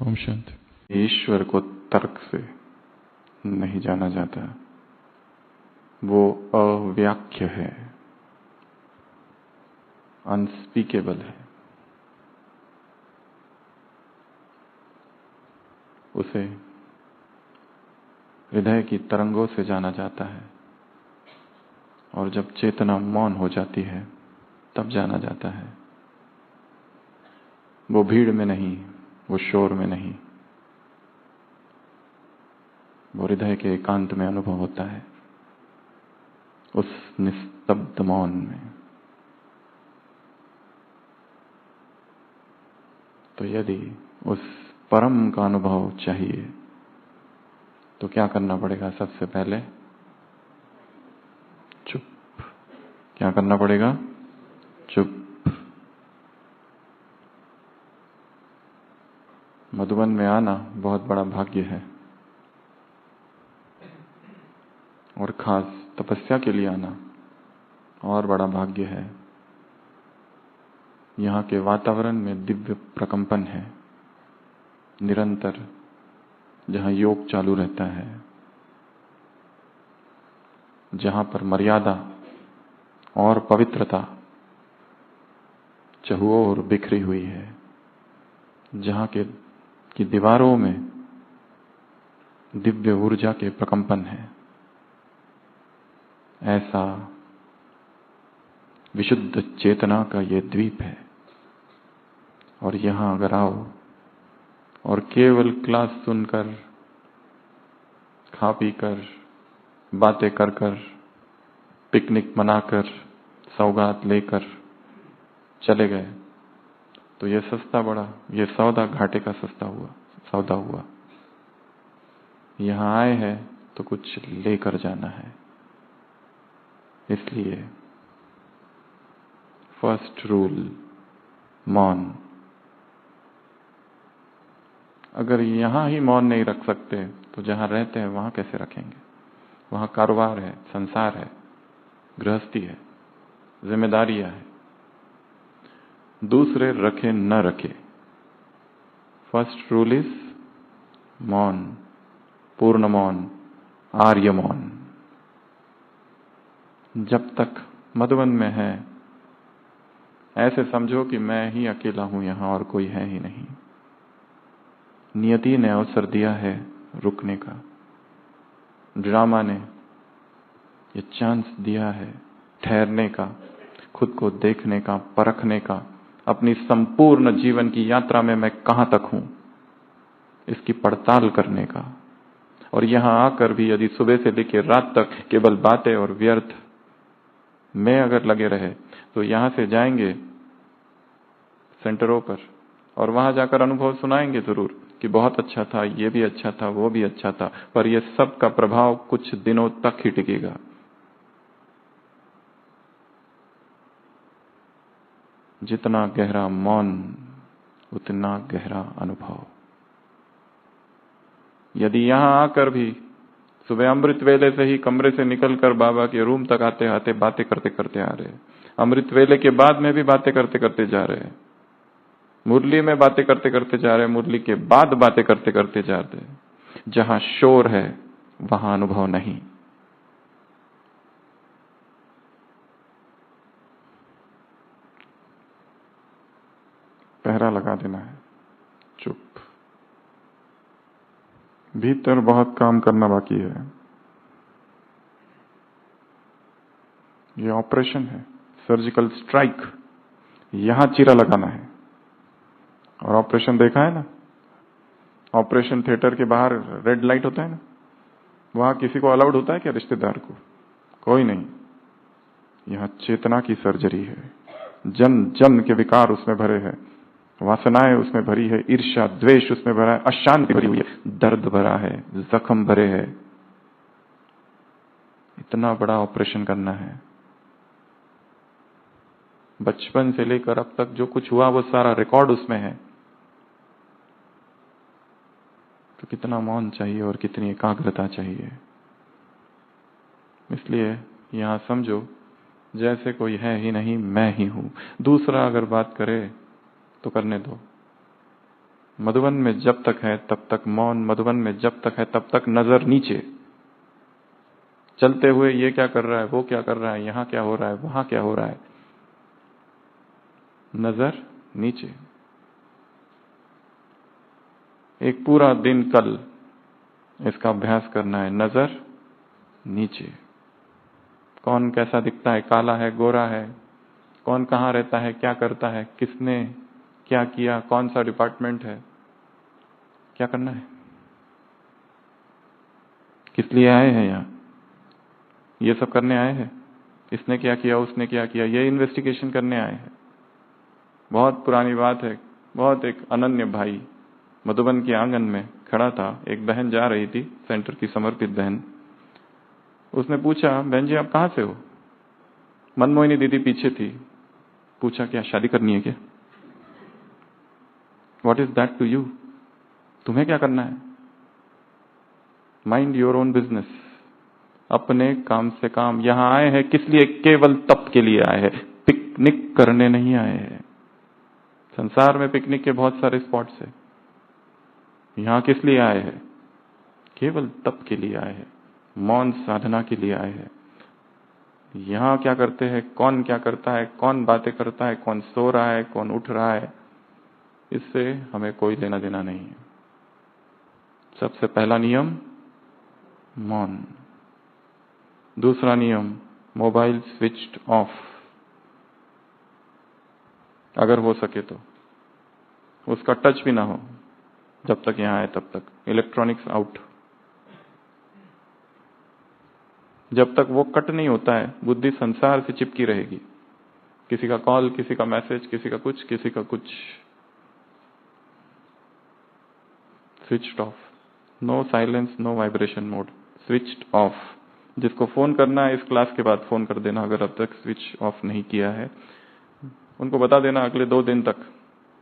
ओम शांति। ईश्वर को तर्क से नहीं जाना जाता, वो अव्याख्य है, अनस्पीकेबल है। उसे हृदय की तरंगों से जाना जाता है, और जब चेतना मौन हो जाती है तब जाना जाता है। वो भीड़ में नहीं, वो शोर में नहीं, वो हृदय के एकांत में अनुभव होता है, उस निस्तब्ध मौन में। तो यदि उस परम का अनुभव चाहिए तो क्या करना पड़ेगा? सबसे पहले चुप। क्या करना पड़ेगा? चुप। मधुबन में आना बहुत बड़ा भाग्य है, और खास तपस्या के लिए आना और बड़ा भाग्य है। यहाँ के वातावरण में दिव्य प्रकंपन है निरंतर, जहाँ योग चालू रहता है, जहाँ पर मर्यादा और पवित्रता चहुओर बिखरी हुई है, जहाँ की दीवारों में दिव्य ऊर्जा के प्रकंपन है। ऐसा विशुद्ध चेतना का ये द्वीप है। और यहां अगर आओ और केवल क्लास सुनकर, खा पीकर, बातें कर कर, पिकनिक मनाकर, सौगात लेकर चले गए, तो ये सस्ता बड़ा, ये सौदा घाटे का सौदा हुआ। यहां आए हैं तो कुछ लेकर जाना है। इसलिए फर्स्ट रूल मौन। अगर यहां ही मौन नहीं रख सकते तो जहां रहते हैं वहां कैसे रखेंगे? वहां कारोबार है, संसार है, गृहस्थी है, जिम्मेदारियां है। दूसरे रखे न रखे, फर्स्ट रूल इज मौन, पूर्ण मौन, आर्य मौन। जब तक मधुबन में है, ऐसे समझो कि मैं ही अकेला हूं यहां और कोई है ही नहीं। नियति ने अवसर दिया है रुकने का, ड्रामा ने ये चांस दिया है ठहरने का, खुद को देखने का, परखने का, अपनी संपूर्ण जीवन की यात्रा में मैं कहां तक हूं इसकी पड़ताल करने का। और यहां आकर भी यदि सुबह से लेकर रात तक केवल बातें और व्यर्थ में अगर लगे रहे तो यहां से जाएंगे सेंटरों पर, और वहां जाकर अनुभव सुनाएंगे जरूर कि बहुत अच्छा था, ये भी अच्छा था, वो भी अच्छा था, पर ये सब का प्रभाव कुछ दिनों तक ही टिकेगा। जितना गहरा मौन उतना गहरा अनुभव। यदि यहां आकर भी सुबह अमृत वेले से ही कमरे से निकलकर बाबा के रूम तक आते आते बातें करते करते आ रहे, अमृत वेले के बाद में भी बातें करते करते जा रहे, मुरली में बातें करते करते जा रहे, मुरली के बाद बातें करते करते जा रहे, जहां शोर है वहां अनुभव नहीं। पहरा लगा देना है, चुप। भीतर बहुत काम करना बाकी है। ये ऑपरेशन है, सर्जिकल स्ट्राइक। यहां चीरा लगाना है। और ऑपरेशन देखा है ना, ऑपरेशन थिएटर के बाहर रेड लाइट होता है ना, वहां किसी को अलाउड होता है क्या? रिश्तेदार को? कोई नहीं। यहां चेतना की सर्जरी है। जन जन के विकार उसमें भरे हैं, वासनाएं उसमें भरी है, ईर्ष्या द्वेष उसमें भरा है, अशांति भरी हुई है, दर्द भरा है, जख्म भरे है। इतना बड़ा ऑपरेशन करना है। बचपन से लेकर अब तक जो कुछ हुआ वो सारा रिकॉर्ड उसमें है। तो कितना मौन चाहिए और कितनी एकाग्रता चाहिए। इसलिए यहां समझो जैसे कोई है ही नहीं, मैं ही हूं। दूसरा अगर बात करे तो करने दो, मधुबन में जब तक है तब तक मौन, मधुबन में जब तक है तब तक नजर नीचे। चलते हुए ये क्या कर रहा है, वो क्या कर रहा है, यहां क्या हो रहा है, वहां क्या हो रहा है, नजर नीचे। एक पूरा दिन कल इसका अभ्यास करना है, नजर नीचे। कौन कैसा दिखता है, काला है, गोरा है, कौन कहाँ रहता है, क्या करता है, किसने क्या किया, कौन सा डिपार्टमेंट है, क्या करना है, किस लिए आए हैं यहाँ, ये सब करने आए हैं, इसने क्या किया, उसने क्या किया, ये इन्वेस्टिगेशन करने आए हैं। बहुत पुरानी बात है, बहुत एक अनन्य भाई मधुबन के आंगन में खड़ा था। एक बहन जा रही थी, सेंटर की समर्पित बहन। उसने पूछा, बहन जी आप कहाँ से हो? मनमोहिनी दीदी पीछे थी। पूछा, क्या शादी करनी है क्या? What is that to you? तुम्हें क्या करना है? Mind your own business. अपने काम से काम। यहां आए हैं किस लिए? केवल तप के लिए आए हैं, पिकनिक करने नहीं आए हैं। संसार में पिकनिक के बहुत सारे स्पॉट्स हैं, यहां किस लिए आए हैं? केवल तप के लिए आए हैं, मौन साधना के लिए आए हैं। यहां क्या करते हैं, कौन क्या करता है, कौन बातें करता है, कौन सो रहा है, कौन उठ रहा है, इससे हमें कोई लेना देना नहीं है। सबसे पहला नियम मौन। दूसरा नियम मोबाइल स्विच्ड ऑफ, अगर हो सके तो उसका टच भी ना हो जब तक यहां आए तब तक। Electronics out. जब तक वो कट नहीं होता है बुद्धि संसार से चिपकी रहेगी। किसी का कॉल, किसी का मैसेज, किसी का कुछ, किसी का कुछ। Switched off. No silence, no vibration mode, switched off. जिसको फोन करना है इस क्लास के बाद फोन कर देना, अगर अब तक स्विच ऑफ नहीं किया है उनको बता देना अगले 2 दिन तक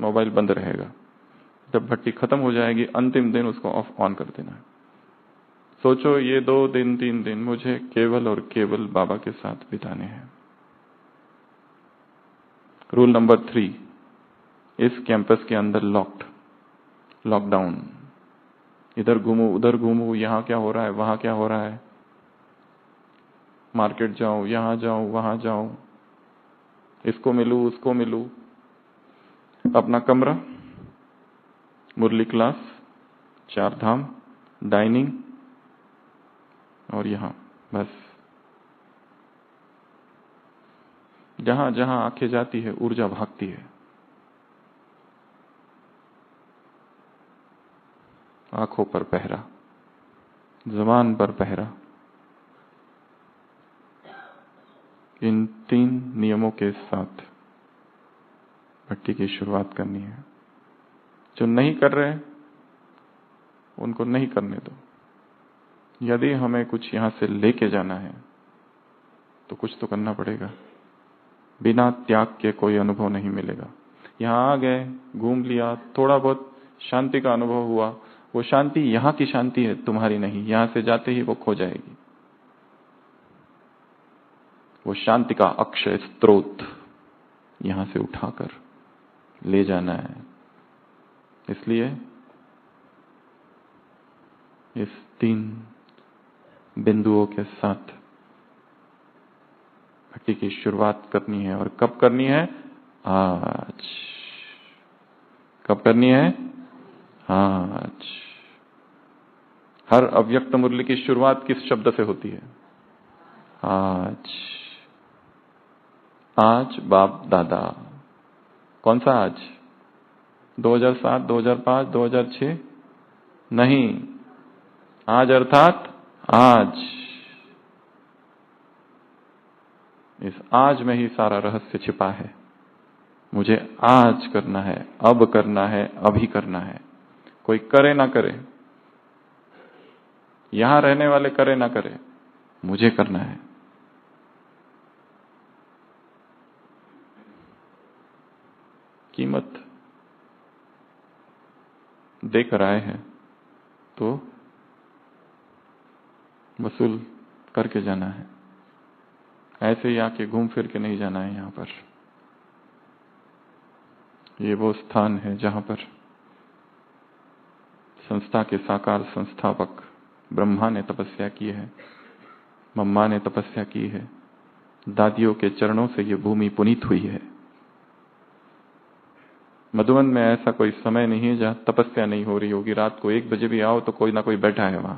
मोबाइल बंद रहेगा। जब भट्टी खत्म हो जाएगी अंतिम दिन उसको ऑफ ऑन कर देना है। सोचो ये 2 दिन 3 दिन मुझे केवल और केवल बाबा के साथ बिताने हैं। रूल नंबर 3, इस कैंपस के अंदर लॉकडाउन। इधर घूमू, उधर घूमू, यहां क्या हो रहा है, वहां क्या हो रहा है, मार्केट जाऊं, यहां जाऊं, वहां जाऊं, इसको मिलूं, उसको मिलूं। अपना कमरा, मुरली क्लास, 4 धाम, डाइनिंग और यहां बस। जहां जहां आंखें जाती है ऊर्जा भागती है। आंखों पर पहरा, जुबान पर पहरा। इन 3 नियमों के साथ भट्टी की शुरुआत करनी है। जो नहीं कर रहे उनको नहीं करने दो। यदि हमें कुछ यहां से लेके जाना है तो कुछ तो करना पड़ेगा। बिना त्याग के कोई अनुभव नहीं मिलेगा। यहां आ गए, घूम लिया, थोड़ा बहुत शांति का अनुभव हुआ, वो शांति यहां की शांति है, तुम्हारी नहीं। यहां से जाते ही वो खो जाएगी। वो शांति का अक्षय स्रोत यहां से उठाकर ले जाना है। इसलिए इस 3 बिंदुओं के साथ भट्टी की शुरुआत करनी है। और कब करनी है? आज। कब करनी है? आज। हर अव्यक्त मुरली की शुरुआत किस शब्द से होती है? आज। आज बाप दादा। कौन सा आज? 2007, 2005, 2006 नहीं। आज अर्थात आज। इस आज में ही सारा रहस्य छिपा है। मुझे आज करना है, अब करना है, अभी करना है। कोई करे ना करे, यहां रहने वाले करे ना करे, मुझे करना है। कीमत देकर आए हैं तो वसूल करके जाना है। ऐसे ही आके घूम फिर के नहीं जाना है। यहां पर ये वो स्थान है जहां पर संस्था के साकार संस्थापक ब्रह्मा ने तपस्या की है, मम्मा ने तपस्या की है, दादियों के चरणों से ये भूमि पुनीत हुई है। मधुबन में ऐसा कोई समय नहीं है जहां तपस्या नहीं हो रही होगी। रात को 1 बजे भी आओ तो कोई ना कोई बैठा है वहां,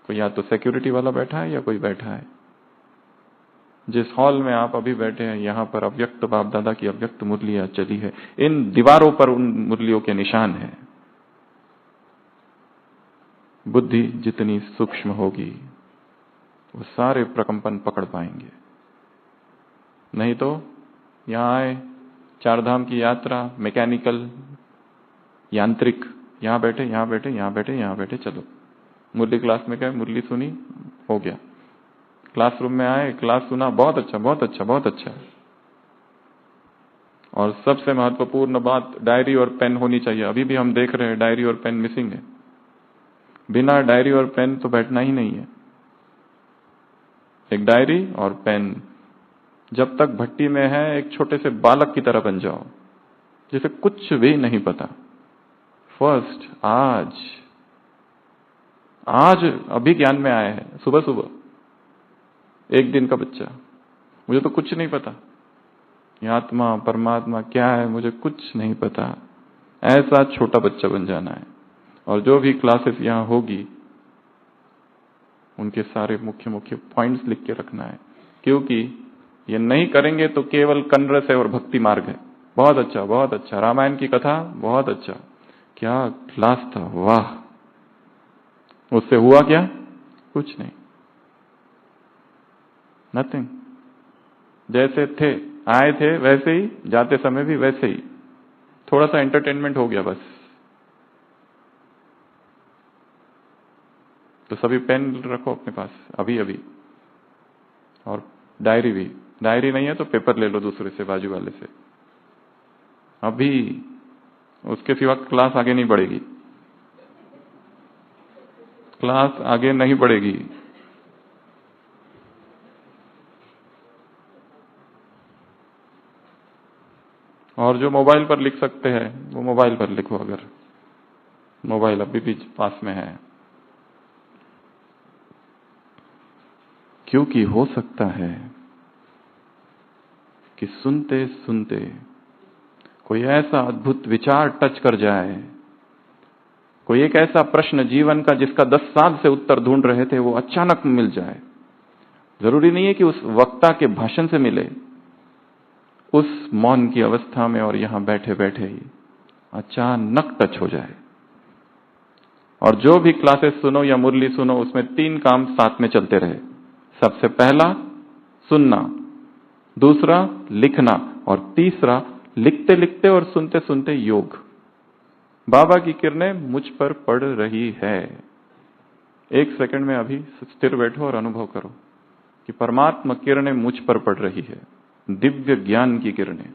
कोई या तो सिक्योरिटी वाला बैठा है या कोई बैठा है। जिस हॉल में आप अभी बैठे हैं, यहां पर अव्यक्त बाप दादा की अव्यक्त मुरलियां चली है। इन दीवारों पर उन मुरलियों के निशान हैं। बुद्धि जितनी सूक्ष्म होगी वो सारे प्रकंपन पकड़ पाएंगे। नहीं तो यहां आए, 4 धाम की यात्रा, मैकेनिकल, यांत्रिक, यहां बैठे, यहां बैठे, यहां बैठे, यहां बैठे, चलो मुरली क्लास में गए, मुरली सुनी, हो गया। क्लासरूम में आए, क्लास सुना, बहुत अच्छा, बहुत अच्छा, बहुत अच्छा। और सबसे महत्वपूर्ण बात, डायरी और पेन होनी चाहिए। अभी भी हम देख रहे हैं डायरी और पेन मिसिंग है। बिना डायरी और पेन तो बैठना ही नहीं है। एक डायरी और पेन, जब तक भट्टी में है एक छोटे से बालक की तरह बन जाओ, जिसे कुछ भी नहीं पता। फर्स्ट आज अभी ज्ञान में आया है, सुबह सुबह, 1 दिन का बच्चा, मुझे तो कुछ नहीं पता, ये आत्मा परमात्मा क्या है मुझे कुछ नहीं पता। ऐसा छोटा बच्चा बन जाना है। और जो भी क्लासेस यहां होगी उनके सारे मुख्य मुख्य पॉइंट्स लिख के रखना है, क्योंकि ये नहीं करेंगे तो केवल कनरस है और भक्ति मार्ग है। बहुत अच्छा, बहुत अच्छा, रामायण की कथा बहुत अच्छा, क्या क्लास था, वाह। उससे हुआ क्या? कुछ नहीं, नथिंग। जैसे थे, आए थे वैसे ही, जाते समय भी वैसे ही, थोड़ा सा एंटरटेनमेंट हो गया बस। तो सभी पेन रखो अपने पास अभी अभी, और डायरी भी। डायरी नहीं है तो पेपर ले लो दूसरे से, बाजू वाले से, अभी। उसके सिवा क्लास आगे नहीं बढ़ेगी, क्लास आगे नहीं बढ़ेगी। और जो मोबाइल पर लिख सकते हैं वो मोबाइल पर लिखो, अगर मोबाइल अभी भी पास में है। क्योंकि हो सकता है कि सुनते सुनते कोई ऐसा अद्भुत विचार टच कर जाए, कोई एक ऐसा प्रश्न जीवन का जिसका 10 साल से उत्तर ढूंढ रहे थे वो अचानक मिल जाए। जरूरी नहीं है कि उस वक्ता के भाषण से मिले, उस मौन की अवस्था में और यहां बैठे बैठे ही अचानक टच हो जाए। और जो भी क्लासेस सुनो या मुरली सुनो, उसमें 3 काम साथ में चलते रहे। सबसे पहला सुनना, दूसरा लिखना, और तीसरा लिखते लिखते और सुनते सुनते योग। बाबा की किरणें मुझ पर पड़ रही है। 1 सेकंड में अभी स्थिर बैठो और अनुभव करो कि परमात्मा किरणें मुझ पर पड़ रही है, दिव्य ज्ञान की किरणें।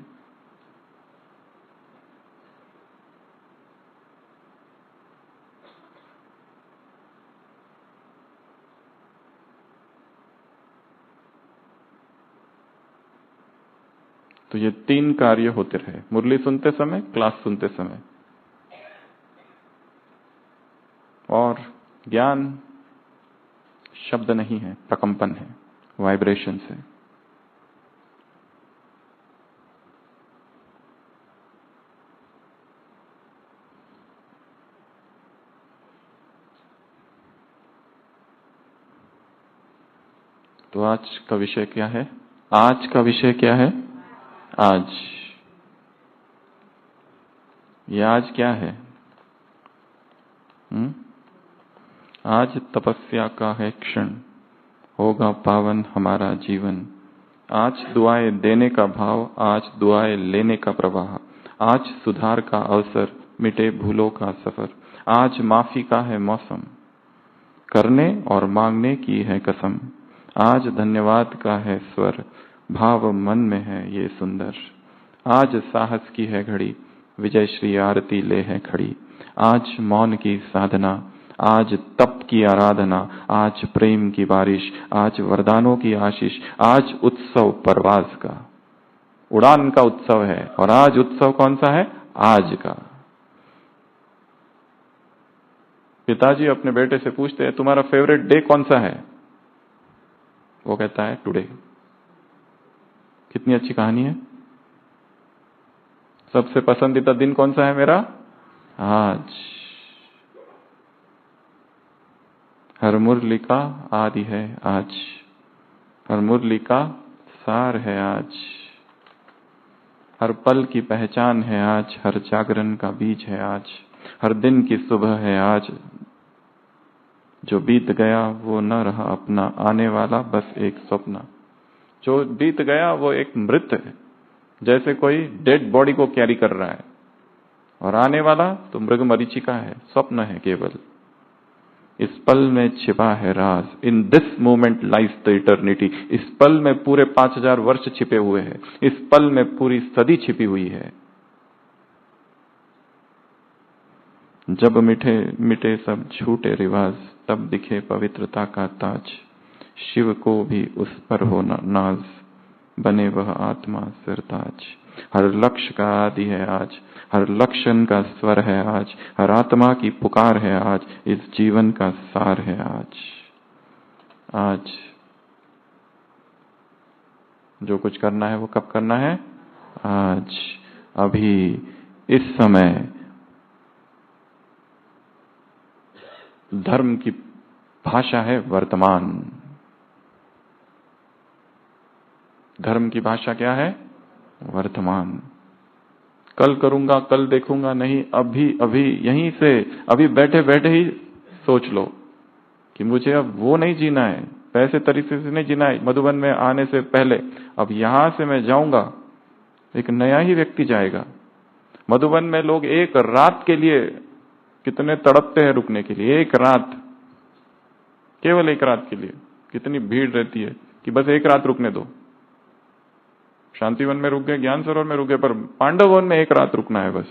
तो ये 3 कार्य होते रहे, मुरली सुनते समय, क्लास सुनते समय। और ज्ञान शब्द नहीं है, प्रकंपन है, वाइब्रेशन से। तो आज का विषय क्या है? आज का विषय क्या है? आज। ये आज क्या है? आज तपस्या का है क्षण, होगा पावन हमारा जीवन। आज दुआएं देने का भाव, आज दुआएं लेने का प्रवाह, आज सुधार का अवसर, मिटे भूलों का सफर। आज माफी का है मौसम, करने और मांगने की है कसम। आज धन्यवाद का है स्वर, भाव मन में है ये सुंदर। आज साहस की है घड़ी, विजय श्री आरती ले है खड़ी। आज मौन की साधना, आज तप की आराधना, आज प्रेम की बारिश, आज वरदानों की आशीष। आज उत्सव परवाज का, उड़ान का उत्सव है। और आज उत्सव कौन सा है? आज का। पिताजी अपने बेटे से पूछते हैं तुम्हारा फेवरेट डे कौन सा है? वो कहता है टुडे। कितनी अच्छी कहानी है। सबसे पसंदीदा दिन कौन सा है मेरा? आज। हर मुरली का आदि है आज, हर मुरली का सार है आज, हर पल की पहचान है आज, हर जागरण का बीज है आज, हर दिन की सुबह है आज। जो बीत गया वो न रहा अपना, आने वाला बस एक स्वप्न। जो बीत गया वो एक मृत है, जैसे कोई डेड बॉडी को कैरी कर रहा है, और आने वाला तो मृग मरीचिका है, स्वप्न है केवल। इस पल में छिपा है राज, in this moment lies the eternity. इस पल में पूरे 5000 वर्ष छिपे हुए हैं, इस पल में पूरी सदी छिपी हुई है। जब मिटे सब झूठे रिवाज, तब दिखे पवित्रता का ताज। शिव को भी उस पर हो नाज, बने वह आत्मा सिरताज। हर लक्ष्य का आदि है आज, हर लक्षण का स्वर है आज, हर आत्मा की पुकार है आज, इस जीवन का सार है आज। आज जो कुछ करना है वो कब करना है? आज, अभी, इस समय। धर्म की भाषा है वर्तमान। धर्म की भाषा क्या है? वर्तमान। कल करूंगा, कल देखूंगा नहीं, अभी अभी यहीं से, अभी बैठे बैठे ही सोच लो कि मुझे अब वो नहीं जीना है, वैसे तरीके से नहीं जीना है मधुबन में आने से पहले। अब यहां से मैं जाऊंगा, एक नया ही व्यक्ति जाएगा। मधुबन में लोग एक रात के लिए कितने तड़पते हैं रुकने के लिए, एक रात, केवल एक रात के लिए। कितनी भीड़ रहती है कि बस एक रात रुकने दो। शांतिवन में रुक गए, ज्ञान सरोवर में रुक गए, पर पांडव वन में एक रात रुकना है बस,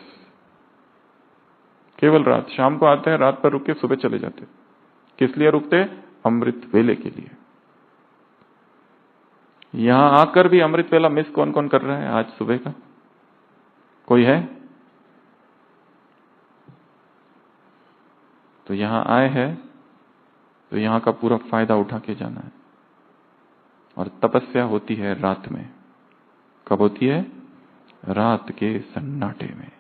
केवल रात। शाम को आते हैं, रात पर रुक के सुबह चले जाते। किस लिए रुकते? अमृत वेले के लिए। यहां आकर भी अमृत वेला मिस कौन कौन कर रहा है आज सुबह का? कोई है? तो यहां आए हैं तो यहां का पूरा फायदा उठा के जाना है। और तपस्या होती है रात में। कब होती है? रात के सन्नाटे में।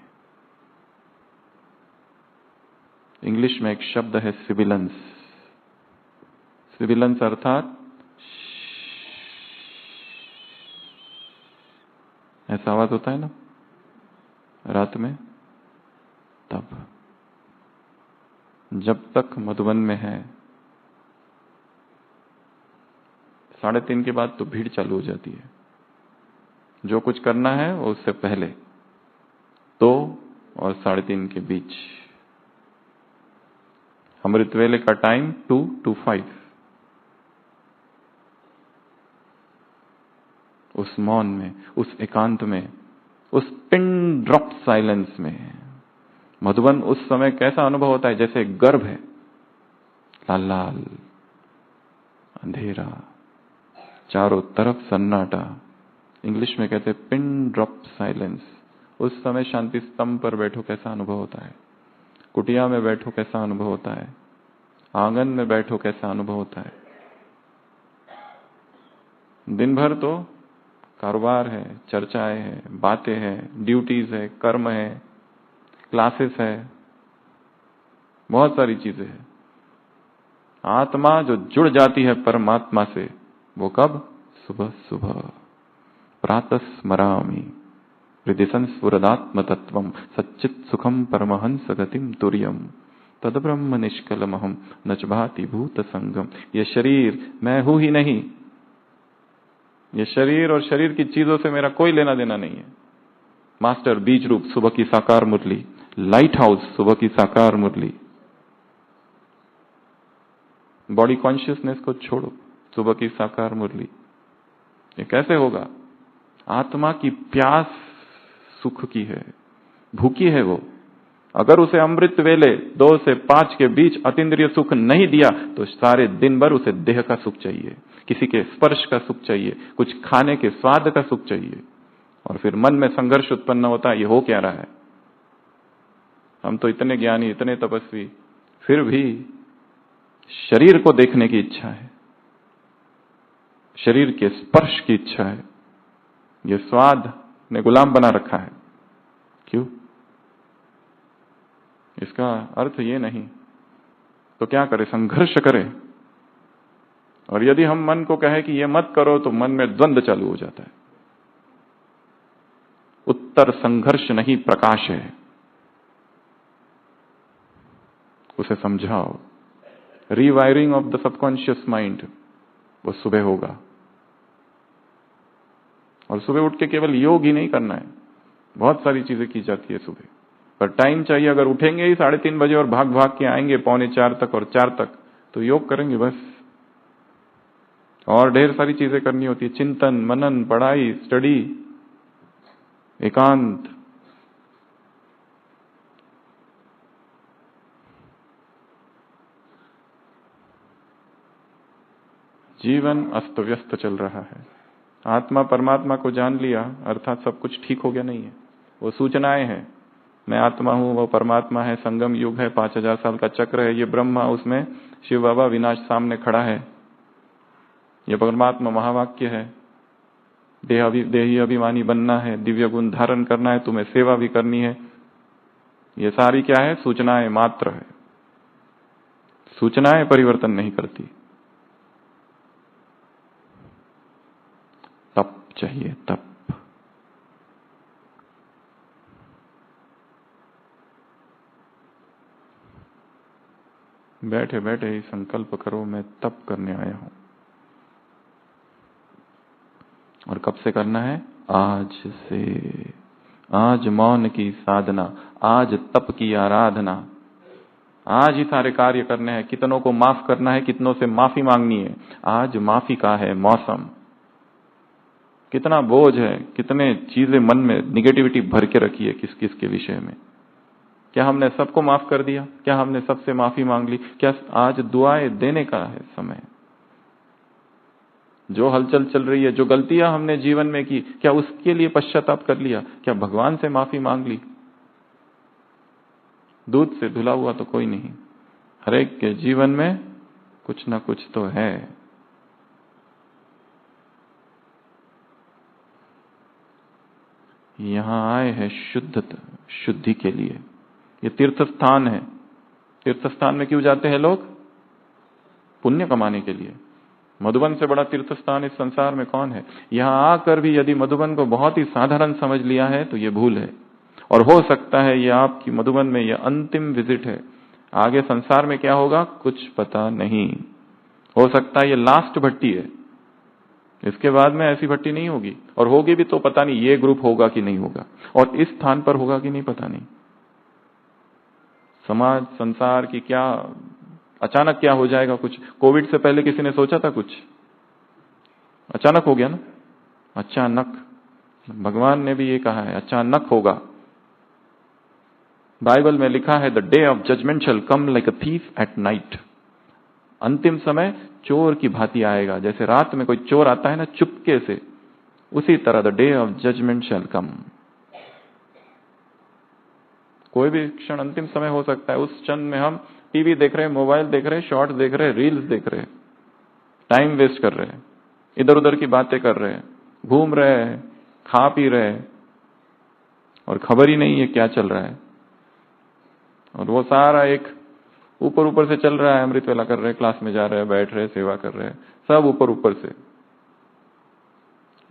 इंग्लिश में एक शब्द है सिबिलेंस। सिबिलेंस अर्थात ऐसा आवाज होता है ना रात में। तब जब तक मधुबन में है, 3:30 के बाद तो भीड़ चालू हो जाती है। जो कुछ करना है वो उससे पहले 2 और 3:30 के बीच। अमृत वेले का टाइम 2 to 5। उस मौन में, उस एकांत में, उस पिन ड्रॉप साइलेंस में मधुबन उस समय कैसा अनुभव होता है? जैसे गर्भ है, लाल लाल अंधेरा, चारों तरफ सन्नाटा। इंग्लिश में कहते हैं पिन ड्रॉप साइलेंस। उस समय शांति स्तंभ पर बैठो कैसा अनुभव होता है, कुटिया में बैठो कैसा अनुभव होता है, आंगन में बैठो कैसा अनुभव होता है। दिन भर तो कारोबार है, चर्चाएं हैं, बातें हैं, ड्यूटीज है, कर्म है, क्लासेस है, बहुत सारी चीजें हैं। आत्मा जो जुड़ जाती है परमात्मा से, वो कब? सुबह सुबह। प्रातः स्मरामि हृदि संस्फुरदात्म तत्वम, सच्चित सुखम परमहंस गतिम तुर्यम, तद ब्रह्म निष्कलमहम न च भाति भूत संगम। ये शरीर मैं हूं ही नहीं। ये शरीर और शरीर की चीजों से मेरा कोई लेना देना नहीं है। मास्टर बीज रूप सुबह की साकार मुरली, लाइट हाउस सुबह की साकार मुरली। बॉडी कॉन्शियसनेस को छोड़ो, सुबह की साकार मुरली। ये कैसे होगा? आत्मा की प्यास सुख की है, भूखी है वो। अगर उसे अमृत वेले 2 से 5 के बीच अतीन्द्रिय सुख नहीं दिया तो सारे दिन भर उसे देह का सुख चाहिए, किसी के स्पर्श का सुख चाहिए, कुछ खाने के स्वाद का सुख चाहिए। और फिर मन में संघर्ष उत्पन्न होता है, ये हो क्या रहा है? हम तो इतने ज्ञानी, इतने तपस्वी, फिर भी शरीर को देखने की इच्छा है, शरीर के स्पर्श की इच्छा है। ये स्वाद ने गुलाम बना रखा है। क्यों? इसका अर्थ ये नहीं। तो क्या करे? संघर्ष करे। और यदि हम मन को कहें कि ये मत करो तो मन में द्वंद्व चालू हो जाता है। उत्तर संघर्ष नहीं, प्रकाश है। उसे समझाओ। Rewiring of the subconscious mind, वो सुबह होगा। और सुबह उठ के केवल योग ही नहीं करना है, बहुत सारी चीजें की जाती है सुबह, पर टाइम चाहिए। अगर उठेंगे ही 3:30 बजे और भाग भाग के आएंगे 3:45 तक और 4 तक, तो योग करेंगे बस। और ढेर सारी चीजें करनी होती है, चिंतन, मनन, पढ़ाई, स्टडी, एकांत। जीवन अस्त व्यस्त चल रहा है। आत्मा परमात्मा को जान लिया अर्थात सब कुछ ठीक हो गया नहीं है। वो सूचनाएं हैं, मैं आत्मा हूं, वो परमात्मा है, संगम युग है, 5000 साल का चक्र है, ये ब्रह्मा, उसमें शिव बाबा विनाश सामने खड़ा है, ये परमात्मा महावाक्य है। देही अभिमानी बनना है, दिव्य गुण धारण करना है, तुम्हें सेवा भी करनी है। ये सारी क्या है? सूचनाएं मात्र है। सूचनाएं परिवर्तन नहीं करती। तप चाहिए, तप। बैठे बैठे ही संकल्प करो, मैं तप करने आया हूं। और कब से करना है? आज से। आज मौन की साधना, आज तप की आराधना, आज ही सारे कार्य करने हैं। कितनों को माफ करना है, कितनों से माफी मांगनी है। आज माफी का है मौसम। कितना बोझ है, कितने चीजें मन में निगेटिविटी भर के रखी है किस किस के विषय में। क्या हमने सबको माफ कर दिया? क्या हमने सबसे माफी मांग ली? क्या आज दुआएं देने का है समय? जो हलचल चल रही है, जो गलतियां हमने जीवन में की, क्या उसके लिए पश्चाताप कर लिया? क्या भगवान से माफी मांग ली? दूध से धुला हुआ तो कोई नहीं। हरेक के जीवन में कुछ ना कुछ तो है। यहां आए हैं शुद्धि के लिए। ये तीर्थ स्थान है। तीर्थ स्थान में क्यों जाते हैं लोग? पुण्य कमाने के लिए। मधुबन से बड़ा तीर्थ स्थान इस संसार में कौन है? यहां आकर भी यदि मधुबन को बहुत ही साधारण समझ लिया है तो ये भूल है। और हो सकता है ये आपकी मधुबन में ये अंतिम विजिट है। आगे संसार में क्या होगा कुछ पता नहीं। हो सकता है ये लास्ट भट्टी है, इसके बाद में ऐसी भट्टी नहीं होगी। और होगी भी तो पता नहीं ये ग्रुप होगा कि नहीं होगा, और इस स्थान पर होगा कि नहीं पता नहीं। समाज संसार की क्या अचानक क्या हो जाएगा कुछ। कोविड से पहले किसी ने सोचा था कुछ? अचानक हो गया ना। अचानक भगवान ने भी ये कहा है, अचानक होगा। बाइबल में लिखा है, the day of judgement shall come like a thief at night. अंतिम समय चोर की भांति आएगा। जैसे रात में कोई चोर आता है ना चुपके से, उसी तरह the day of judgement shall कम। कोई भी क्षण अंतिम समय हो सकता है। उस क्षण में हम टीवी देख रहे हैं, मोबाइल देख रहे हैं, शॉर्ट्स देख रहे हैं, रील्स देख रहे हैं, टाइम वेस्ट कर रहे हैं, इधर उधर की बातें कर रहे हैं, घूम रहे हैं, खा पी रहे हैं, और खबर ही नहीं है क्या चल रहा है। और वो सारा एक ऊपर ऊपर से चल रहा है। अमृत वेला कर रहे हैं, क्लास में जा रहे हैं, बैठ रहे हैं, सेवा कर रहे हैं, सब ऊपर ऊपर से।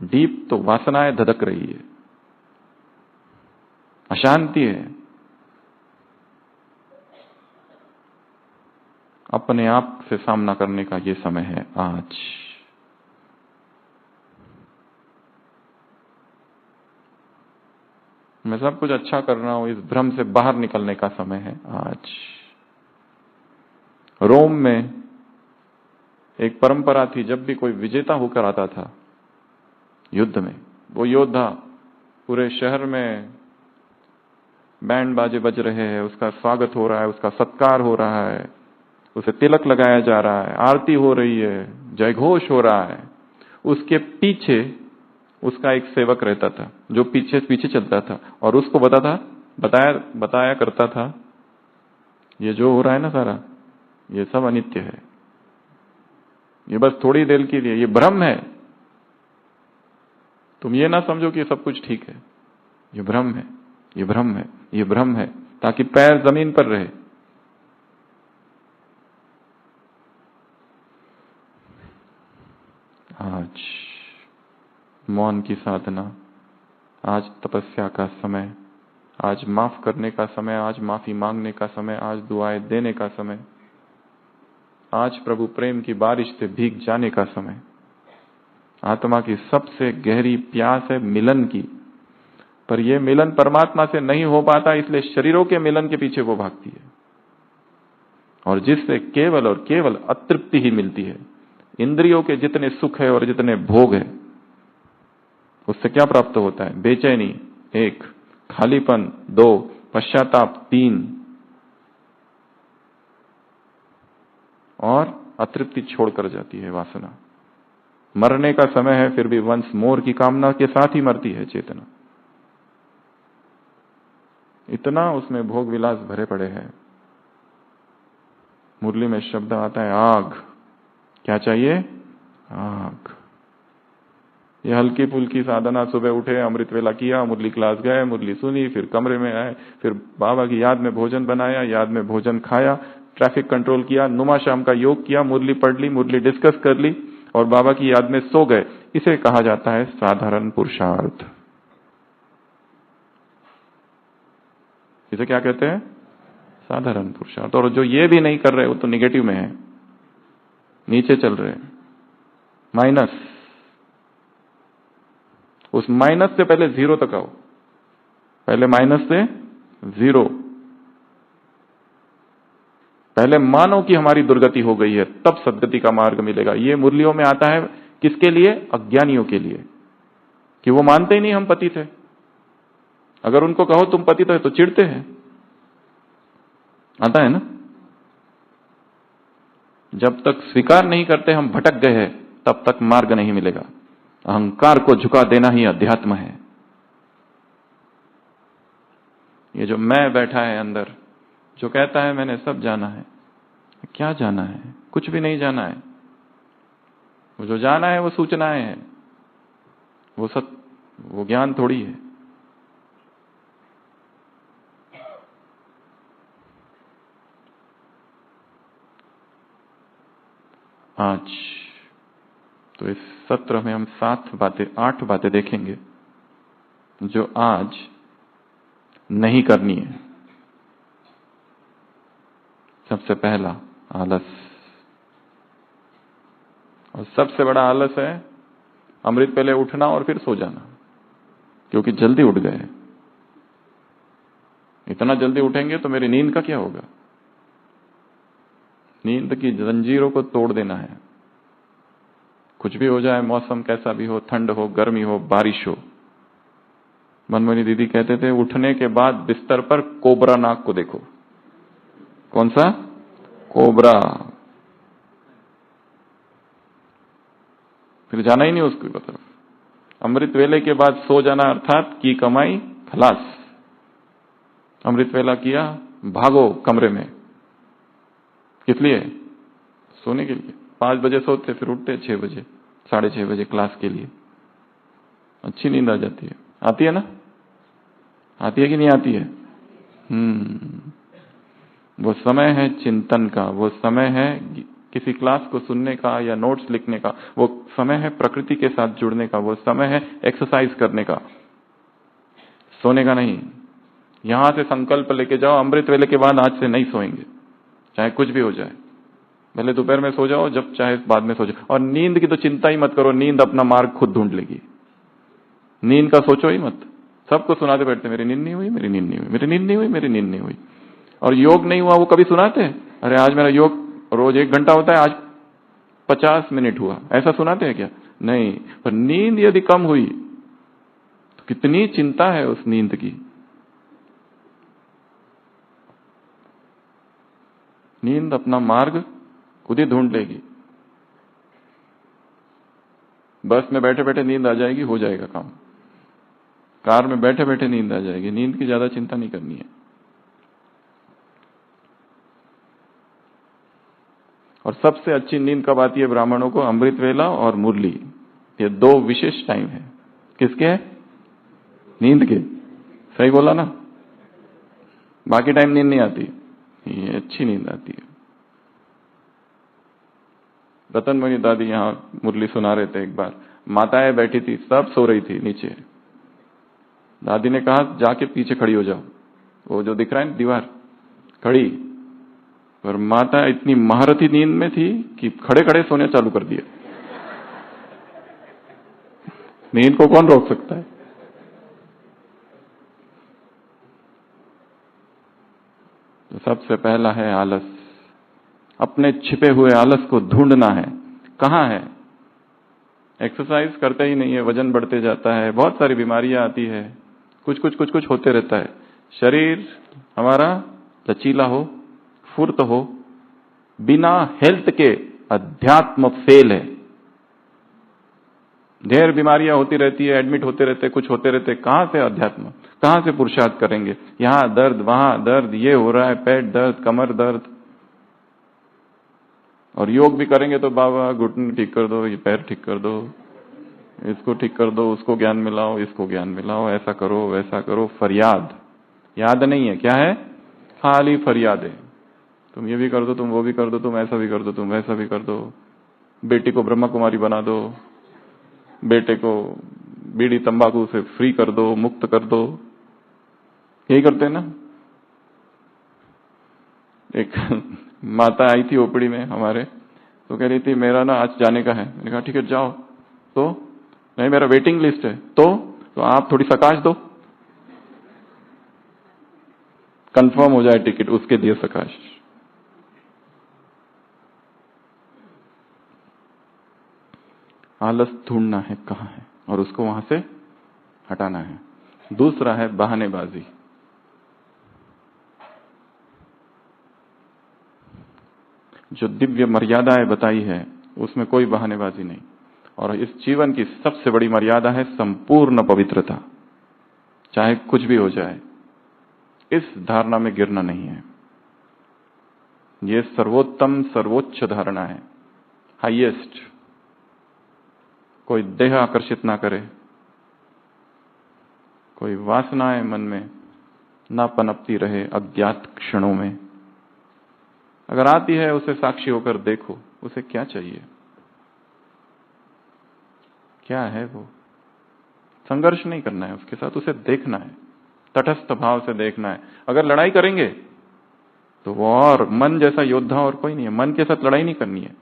डीप तो वासनाएं धधक रही है, अशांति है। अपने आप से सामना करने का ये समय है आज। मैं सब कुछ अच्छा कर रहा हूं, इस भ्रम से बाहर निकलने का समय है आज। रोम में एक परंपरा थी, जब भी कोई विजेता होकर आता था युद्ध में, वो योद्धा पूरे शहर में बैंड बाजे बज रहे हैं, उसका स्वागत हो रहा है, उसका सत्कार हो रहा है, उसे तिलक लगाया जा रहा है, आरती हो रही है, जयघोष हो रहा है। उसके पीछे उसका एक सेवक रहता था जो पीछे पीछे चलता था और उसको बताया करता था, ये जो हो रहा है ना सारा, ये सब अनित्य है, ये बस थोड़ी देर के लिए, ये भ्रम है। तुम ये ना समझो कि सब कुछ ठीक है, ये भ्रम है, ये भ्रम है, ये भ्रम है, ताकि पैर जमीन पर रहे। आज मौन की साधना, आज तपस्या का समय, आज माफ करने का समय, आज माफी मांगने का समय, आज दुआएं देने का समय, आज प्रभु प्रेम की बारिश से भीग जाने का समय। आत्मा की सबसे गहरी प्यास है मिलन की, पर यह मिलन परमात्मा से नहीं हो पाता, इसलिए शरीरों के मिलन के पीछे वो भागती है, और जिससे केवल और केवल अतृप्ति ही मिलती है। इंद्रियों के जितने सुख है और जितने भोग है, उससे क्या प्राप्त होता है? बेचैनी 1, खालीपन 2, पश्चाताप 3, और अतृप्ति छोड़कर जाती है वासना। मरने का समय है, फिर भी वंस मोर की कामना के साथ ही मरती है चेतना। इतना उसमें भोग विलास भरे पड़े हैं। मुरली में शब्द आता है आग। क्या चाहिए? आग। ये हल्की फुल्की साधना, सुबह उठे, अमृत वेला किया, मुरली क्लास गए, मुरली सुनी, फिर कमरे में आए, फिर बाबा की याद में भोजन बनाया, याद में भोजन खाया, ट्रैफिक कंट्रोल किया, नुमा शाम का योग किया, मुरली पढ़ ली, मुरली डिस्कस कर ली, और बाबा की याद में सो गए। इसे कहा जाता है साधारण पुरुषार्थ। इसे क्या कहते हैं? साधारण पुरुषार्थ। और जो ये भी नहीं कर रहे, वो तो निगेटिव में है, नीचे चल रहे हैं, माइनस। उस माइनस से पहले 0 तक आओ, पहले माइनस से 0। पहले मानो कि हमारी दुर्गति हो गई है, तब सद्गति का मार्ग मिलेगा। ये मुरलियों में आता है किसके लिए? अज्ञानियों के लिए, कि वो मानते ही नहीं हम पतित है। अगर उनको कहो तुम पतित हो तो चिढ़ते हैं। आता है ना? जब तक स्वीकार नहीं करते हम भटक गए हैं, तब तक मार्ग नहीं मिलेगा। अहंकार को झुका देना ही अध्यात्म है। ये जो मैं बैठा है अंदर, जो कहता है मैंने सब जाना है, क्या जाना है? कुछ भी नहीं जाना है। वो जो जाना है वो सूचनाएं हैं, वो ज्ञान थोड़ी है। आज तो इस सत्र में हम 8 बातें देखेंगे जो आज नहीं करनी है। सबसे पहला आलस, और सबसे बड़ा आलस है अमृत पहले उठना और फिर सो जाना, क्योंकि जल्दी उठ गए। इतना जल्दी उठेंगे तो मेरी नींद का क्या होगा? नींद की जंजीरों को तोड़ देना है। कुछ भी हो जाए, मौसम कैसा भी हो, ठंड हो, गर्मी हो, बारिश हो। मनमोहनी दीदी कहते थे उठने के बाद बिस्तर पर कोबरा नाग को देखो। कौन सा? कोबरा। फिर जाना ही नहीं उसकी तरफ। अमृत वेले के बाद सो जाना, अर्थात की कमाई खलास। अमृत वेला किया, भागो कमरे में। किस लिए? सोने के लिए। 5 बजे सोते, फिर उठते 6 बजे, 6:30 बजे क्लास के लिए। अच्छी नींद आ जाती है। आती है ना? आती है कि नहीं आती है? वो समय है चिंतन का, वो समय है किसी क्लास को सुनने का या नोट्स लिखने का, वो समय है प्रकृति के साथ जुड़ने का, वो समय है एक्सरसाइज करने का, सोने का नहीं। यहां से संकल्प लेके जाओ, अमृत वेले के बाद आज से नहीं सोएंगे, चाहे कुछ भी हो जाए। पहले दोपहर में सो जाओ, जब चाहे बाद में सो जाओ। और नींद की तो चिंता ही मत करो, नींद अपना मार्ग खुद ढूंढ लेगी। नींद का सोचो ही मत। सबको सुनाते बैठते मेरी नींद नहीं हुई, मेरी नींद नहीं हुई, मेरी नींद नहीं हुई, मेरी नींद नहीं हुई। और योग नहीं हुआ वो कभी सुनाते हैं? अरे आज मेरा योग रोज 1 घंटा होता है, आज 50 मिनट हुआ, ऐसा सुनाते हैं क्या? नहीं। पर नींद यदि कम हुई तो कितनी चिंता है उस नींद की। नींद अपना मार्ग खुद ही ढूंढ लेगी। बस में बैठे बैठे नींद आ जाएगी, हो जाएगा काम। कार में बैठे बैठे नींद आ जाएगी। नींद की ज्यादा चिंता नहीं करनी है। और सबसे अच्छी नींद कब आती है ब्राह्मणों को? अमृत वेला और मुरली, ये दो विशेष टाइम है। किसके? नींद के। सही बोला ना? बाकी टाइम नींद नहीं आती, ये अच्छी नींद आती है। रतनमणि दादी यहाँ मुरली सुना रहे थे। एक बार माताएं बैठी थी, सब सो रही थी नीचे। दादी ने कहा जाके पीछे खड़ी हो जाओ, वो जो दिख रहा है दीवार, खड़ी। पर माता इतनी महारथी नींद में थी कि खड़े खड़े सोने चालू कर दिए। नींद को कौन रोक सकता है? तो सबसे पहला है आलस। अपने छिपे हुए आलस को ढूंढना है। कहाँ है? एक्सरसाइज करते ही नहीं है, वजन बढ़ते जाता है, बहुत सारी बीमारियां आती है, कुछ कुछ कुछ कुछ होते रहता है। शरीर हमारा लचीला हो, फुर्त हो, बिना हेल्थ के अध्यात्म फेल है। ढेर बीमारियां होती रहती है, एडमिट होते रहते, कुछ होते रहते, कहां से अध्यात्म, कहां से पुरुषार्थ करेंगे? यहां दर्द, वहां दर्द, ये हो रहा है, पेट दर्द, कमर दर्द। और योग भी करेंगे तो बाबा घुटने ठीक कर दो, ये पैर ठीक कर दो, इसको ठीक कर दो, उसको ज्ञान मिलाओ, इसको ज्ञान मिलाओ, ऐसा करो वैसा करो। फरियाद, याद नहीं है, क्या है? खाली फरियादें। तुम ये भी कर दो, तुम वो भी कर दो, तुम ऐसा भी कर दो, तुम वैसा भी कर दो। बेटी को ब्रह्मा कुमारी बना दो, बेटे को बीड़ी तंबाकू से फ्री कर दो, मुक्त कर दो। यही करते हैं ना? एक माता आई थी ओपीडी में हमारे, तो कह रही थी मेरा ना आज जाने का है। मैंने कहा ठीक है जाओ। तो नहीं, मेरा वेटिंग लिस्ट है। तो आप थोड़ी सकाश दो, कंफर्म हो जाए टिकट, उसके दिए सकाश। आलस ढूंढना है कहाँ है और उसको वहां से हटाना है। दूसरा है बहानेबाजी। जो दिव्य मर्यादाएं बताई है उसमें कोई बहानेबाजी नहीं। और इस जीवन की सबसे बड़ी मर्यादा है संपूर्ण पवित्रता। चाहे कुछ भी हो जाए, इस धारणा में गिरना नहीं है। ये सर्वोत्तम सर्वोच्च धारणा है, हाईएस्ट। कोई देह आकर्षित ना करे, कोई वासनाएं मन में ना पनपती रहे अज्ञात क्षणों में। अगर आती है उसे साक्षी होकर देखो, उसे क्या चाहिए, क्या है वो। संघर्ष नहीं करना है उसके साथ, उसे देखना है, तटस्थ भाव से देखना है। अगर लड़ाई करेंगे तो वो, और मन जैसा योद्धा और कोई नहीं है। मन के साथ लड़ाई नहीं करनी है,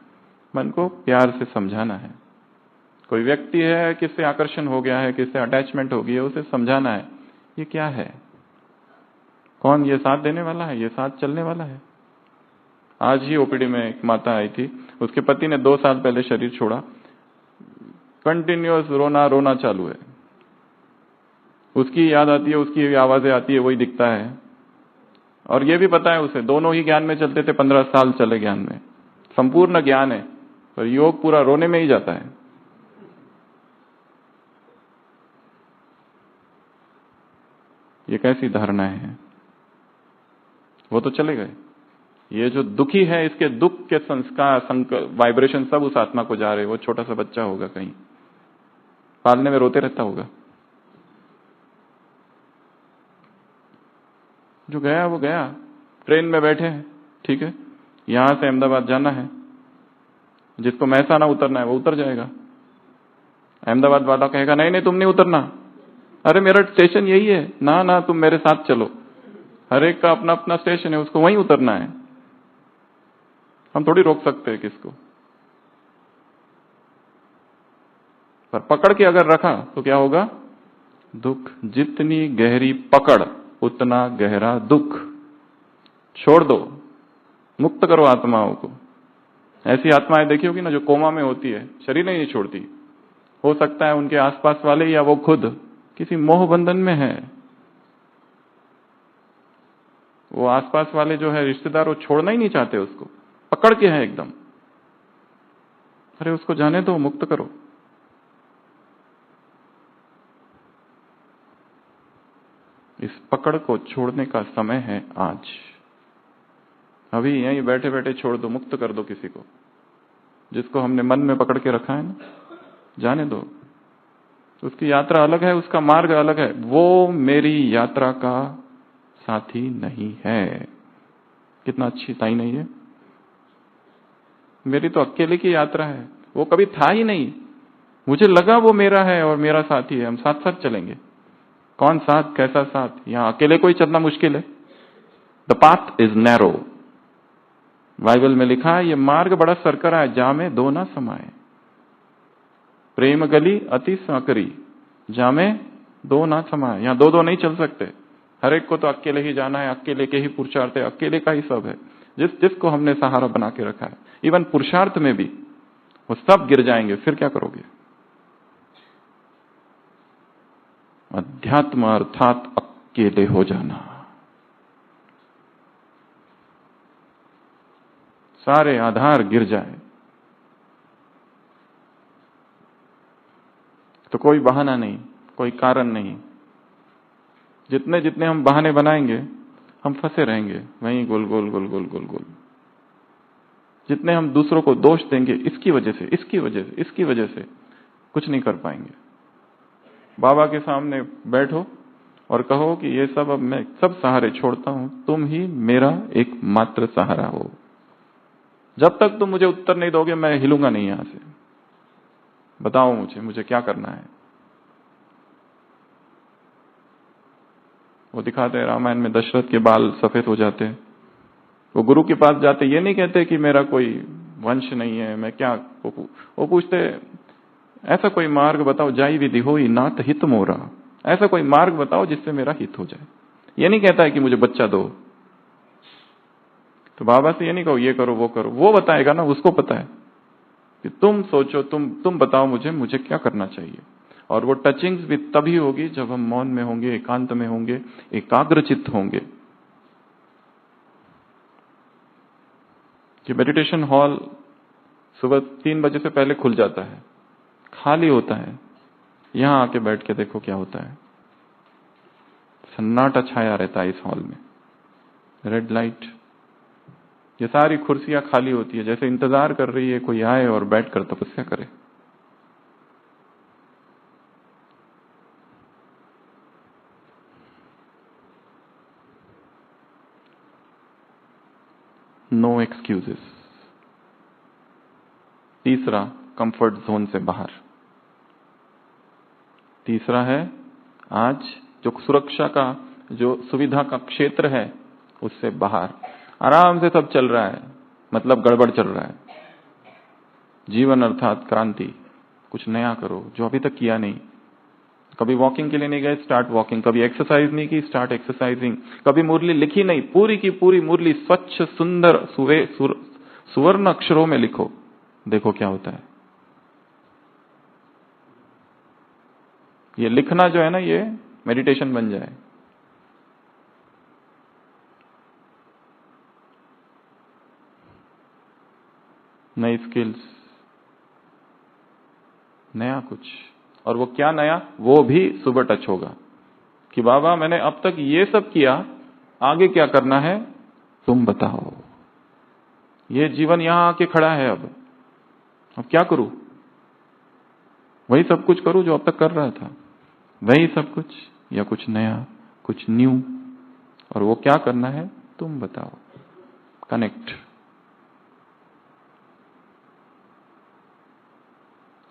मन को प्यार से समझाना है। कोई व्यक्ति है, किससे आकर्षण हो गया है, किससे अटैचमेंट हो गई है, उसे समझाना है ये क्या है, कौन ये साथ देने वाला है, ये साथ चलने वाला है। आज ही ओपीडी में एक माता आई थी, उसके पति ने 2 साल पहले शरीर छोड़ा। कंटिन्यूअस रोना रोना चालू है, उसकी याद आती है, उसकी आवाजें आती है, वही दिखता है। और ये भी पता है उसे, दोनों ही ज्ञान में चलते थे, 15 साल चले ज्ञान में, संपूर्ण ज्ञान है, पर योग पूरा रोने में ही जाता है। ये कैसी धारणाएं हैं? वो तो चले गए। ये जो दुखी है, इसके दुख के संस्कार, वाइब्रेशन सब उस आत्मा को जा रहे। वो छोटा सा बच्चा होगा, कहीं पालने में रोते रहता होगा। जो गया वो गया। ट्रेन में बैठे हैं, ठीक है, यहां से अहमदाबाद जाना है, जिसको महसाना उतरना है वो उतर जाएगा। अहमदाबाद वाला कहेगा नहीं नहीं तुम नहीं उतरना, अरे मेरा स्टेशन यही है ना, ना तुम मेरे साथ चलो। हर एक का अपना अपना स्टेशन है, उसको वहीं उतरना है। हम थोड़ी रोक सकते हैं किसको। पर पकड़ के अगर रखा तो क्या होगा? दुख। जितनी गहरी पकड़ उतना गहरा दुख। छोड़ दो, मुक्त करो आत्माओं को। ऐसी आत्माएं देखी होगी ना जो कोमा में होती है, शरीर नहीं छोड़ती। हो सकता है उनके आसपास वाले या वो खुद किसी मोह बंधन में है। वो आसपास वाले जो है रिश्तेदार, वो छोड़ना ही नहीं चाहते उसको, पकड़ के है एकदम। अरे उसको जाने दो, मुक्त करो। इस पकड़ को छोड़ने का समय है आज। अभी यहीं बैठे बैठे छोड़ दो, मुक्त कर दो किसी को, जिसको हमने मन में पकड़ के रखा है ना, जाने दो। उसकी यात्रा अलग है, उसका मार्ग अलग है, वो मेरी यात्रा का साथी नहीं है। कितना अच्छी लाइन है ये। मेरी तो अकेले की यात्रा है, वो कभी था ही नहीं, मुझे लगा वो मेरा है और मेरा साथी है, हम साथ साथ चलेंगे। कौन साथ, कैसा साथ? यहां अकेले कोई चलना मुश्किल है। The path is narrow. Bible में लिखा है ये मार्ग बड़ा सरकरा है, जामे दो ना समाये। प्रेम गली अति सांकरी, जामे दो ना समाये। यहां दो दो नहीं चल सकते, हर एक को तो अकेले ही जाना है, अकेले के ही पुरुषार्थ है, अकेले का ही सब है। जिसको हमने सहारा बना के रखा है, इवन पुरुषार्थ में भी वो सब गिर जाएंगे, फिर क्या करोगे? अध्यात्म अर्थात अकेले हो जाना। सारे आधार गिर जाए तो कोई बहाना नहीं, कोई कारण नहीं। जितने जितने हम बहाने बनाएंगे हम फंसे रहेंगे वहीं, गोल गोल गोल गोल गोल गोल। जितने हम दूसरों को दोष देंगे, इसकी वजह से, इसकी वजह से, इसकी वजह से, कुछ नहीं कर पाएंगे। बाबा के सामने बैठो और कहो कि ये सब अब मैं सब सहारे छोड़ता हूं, तुम ही मेरा एकमात्र सहारा हो। जब तक तुम मुझे उत्तर नहीं दोगे मैं हिलूंगा नहीं यहां से। बताओ मुझे क्या करना है। वो दिखाते हैं रामायण में, दशरथ के बाल सफेद हो जाते हैं। वो गुरु के पास जाते, ये नहीं कहते कि मेरा कोई वंश नहीं है, मैं क्या, वो पूछते ऐसा कोई मार्ग बताओ, जाई विधि हो नाथ हित मोरा। ऐसा कोई मार्ग बताओ जिससे मेरा हित हो जाए। ये नहीं कहता है कि मुझे बच्चा दो। तो बाबा से ये नहीं कहो ये करो वो करो, वो बताएगा ना, उसको पता है कि तुम सोचो, तुम बताओ मुझे क्या करना चाहिए। और वो टचिंग्स भी तभी होगी जब हम मौन में होंगे, एकांत में होंगे, एकाग्रचित्त होंगे। कि मेडिटेशन हॉल सुबह 3 बजे से पहले खुल जाता है, खाली होता है। यहां आके बैठ के देखो क्या होता है। सन्नाटा छाया रहता है इस हॉल में, रेड लाइट, ये सारी कुर्सियां खाली होती है, जैसे इंतजार कर रही है कोई आए और बैठकर तपस्या करे। No excuses. तीसरा, कंफर्ट जोन से बाहर। तीसरा है आज जो सुरक्षा का, जो सुविधा का क्षेत्र है उससे बाहर। आराम से सब चल रहा है, मतलब गड़बड़ चल रहा है। जीवन अर्थात क्रांति, कुछ नया करो जो अभी तक किया नहीं। कभी वॉकिंग के लिए नहीं गए, स्टार्ट वॉकिंग। कभी एक्सरसाइज नहीं की, स्टार्ट एक्सरसाइजिंग। कभी मुरली लिखी नहीं, पूरी की पूरी मुरली स्वच्छ सुंदर सुवर्ण अक्षरों में लिखो, देखो क्या होता है। ये लिखना जो है ना, ये मेडिटेशन बन जाए। नई स्किल्स, नया कुछ। और वो क्या नया, वो भी सुबह टच होगा कि बाबा मैंने अब तक ये सब किया, आगे क्या करना है तुम बताओ। ये जीवन यहां आके खड़ा है, अब क्या करूं? वही सब कुछ करूं जो अब तक कर रहा था, वही सब कुछ, या कुछ नया, कुछ न्यू। और वो क्या करना है तुम बताओ। कनेक्ट।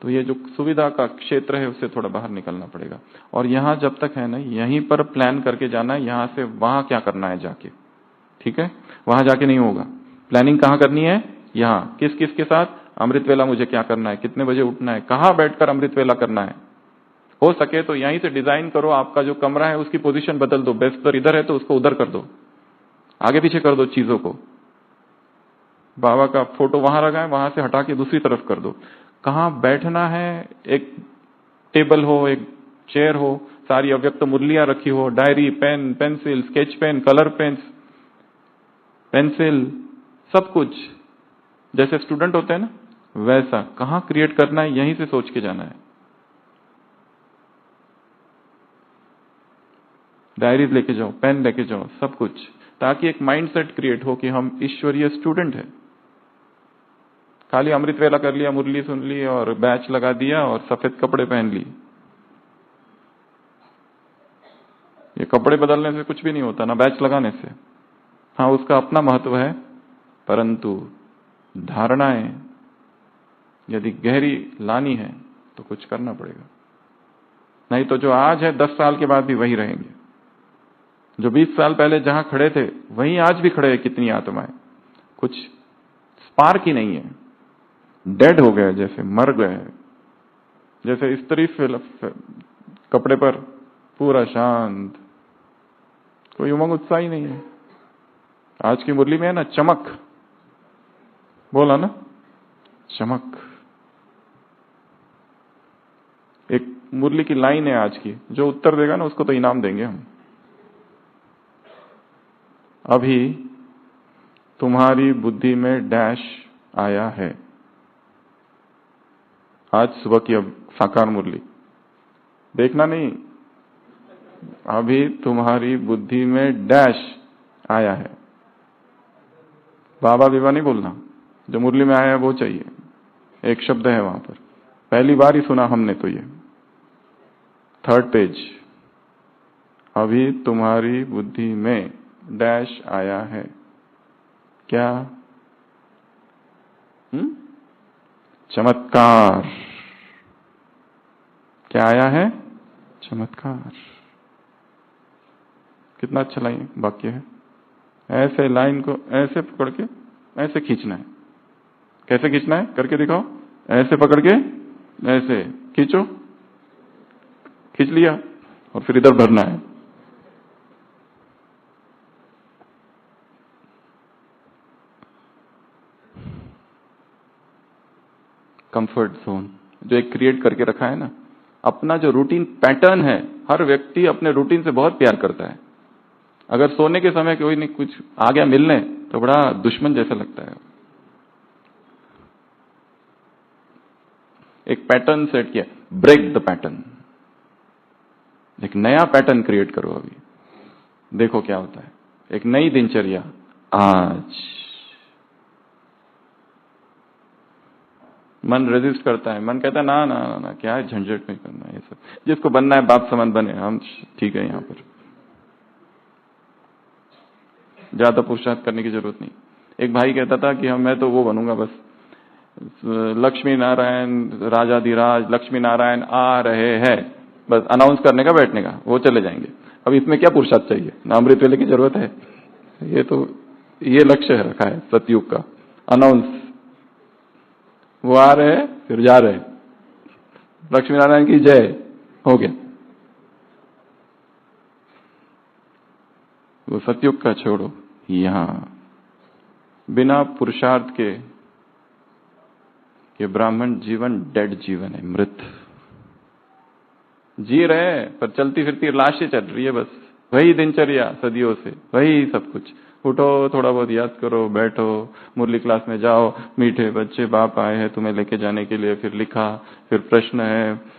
तो ये जो सुविधा का क्षेत्र है उससे थोड़ा बाहर निकलना पड़ेगा। और यहां जब तक है ना, यहीं पर प्लान करके जाना है, यहां से वहां क्या करना है जाके, ठीक है? वहां जाके नहीं होगा। प्लानिंग कहां करनी है? यहां। किस किस के साथ? अमृत वेला मुझे क्या करना है, कितने बजे उठना है, कहां बैठकर अमृत वेला करना है। हो सके तो यहीं से डिजाइन करो, आपका जो कमरा है उसकी पोजीशन बदल दो। बिस्तर इधर है तो उसको उधर कर दो, आगे पीछे कर दो चीजों को। बाबा का फोटो वहां लगा है, वहां से हटा के दूसरी तरफ कर दो। कहां बैठना है, एक टेबल हो, एक चेयर हो, सारी अव्यक्त मुरलियां रखी हो, diary, pen, pencil, sketch pen, colour pens, pencil, सब कुछ जैसे स्टूडेंट होते हैं ना, वैसा कहां क्रिएट करना है, यहीं से सोच के जाना है। डायरीज लेके जाओ, पेन लेके जाओ, सब कुछ। ताकि एक माइंडसेट क्रिएट हो कि हम ईश्वरीय स्टूडेंट हैं। खाली अमृत वेला कर लिया, मुरली सुन ली और बैच लगा दिया और सफेद कपड़े पहन ली, ये कपड़े बदलने से कुछ भी नहीं होता, ना बैच लगाने से। हाँ, उसका अपना महत्व है, परंतु धारणाएं यदि गहरी लानी है तो कुछ करना पड़ेगा। नहीं तो जो आज है 10 साल के बाद भी वही रहेंगे। जो 20 साल पहले जहां खड़े थे वहीं आज भी खड़े हैं कितनी आत्माएं, कुछ स्पार्क ही नहीं है, डेड हो गए, जैसे मर गए, जैसे स्त्री कपड़े पर पूरा शांत, कोई उमंग उत्साह ही नहीं है। आज की मुरली में है ना चमक, बोला ना चमक। एक मुरली की लाइन है आज की, जो उत्तर देगा ना उसको तो इनाम देंगे हम। अभी तुम्हारी बुद्धि में डैश आया है, आज सुबह की अब साकार मुरली देखना नहीं, अभी तुम्हारी बुद्धि में डैश आया है। बाबा विवा नहीं बोलना, जो मुरली में आया है वो चाहिए। एक शब्द है वहां पर, पहली बार ही सुना हमने तो ये 3rd पेज। अभी तुम्हारी बुद्धि में डैश आया है, क्या? चमत्कार। क्या आया है? चमत्कार। कितना अच्छा लाइन वाक्य है। ऐसे लाइन को ऐसे पकड़ के ऐसे खींचना है। कैसे खींचना है करके दिखाओ। ऐसे पकड़ के ऐसे खींचो, खींच लिया और फिर इधर भरना है। कंफर्ट जोन जो एक क्रिएट करके रखा है ना, अपना जो रूटीन पैटर्न है, हर व्यक्ति अपने रूटीन से बहुत प्यार करता है। अगर सोने के समय कोई नहीं कुछ आ गया मिलने तो बड़ा दुश्मन जैसा लगता है। एक पैटर्न सेट किया, ब्रेक द पैटर्न, एक नया पैटर्न क्रिएट करो। अभी देखो क्या होता है, एक नई दिनचर्या। आज मन रेजिस्ट करता है, मन कहता है ना ना ना, ना क्या है झंझट में करना है ये सब, जिसको बनना है बाप समान बने, हम ठीक है। यहाँ पर ज्यादा पुरुषार्थ करने की जरूरत नहीं। एक भाई कहता था कि मैं तो वो बनूंगा बस, लक्ष्मी नारायण राजाधिराज लक्ष्मी नारायण आ रहे हैं, बस अनाउंस करने का बैठने का, वो चले जाएंगे। अब इसमें क्या पुरुषार्थ चाहिए, ना अमृत वेले की जरूरत है। ये तो ये लक्ष्य है रखा है सतयुग का, अनाउंस, वो आ रहे हैं फिर जा रहे हैं, लक्ष्मी नारायण की जय, हो गया। वो सतयुग का छोड़ो, यहां बिना पुरुषार्थ के ये ब्राह्मण जीवन डेड जीवन है, मृत जी रहे हैं पर चलती फिरती लाशें चल रही है बस। वही दिनचर्या सदियों से, वही सब कुछ। उठो, थोड़ा बहुत याद करो, बैठो, मुरली क्लास में जाओ, मीठे बच्चे बाप आए हैं तुम्हें लेके जाने के लिए, फिर लिखा, फिर प्रश्न है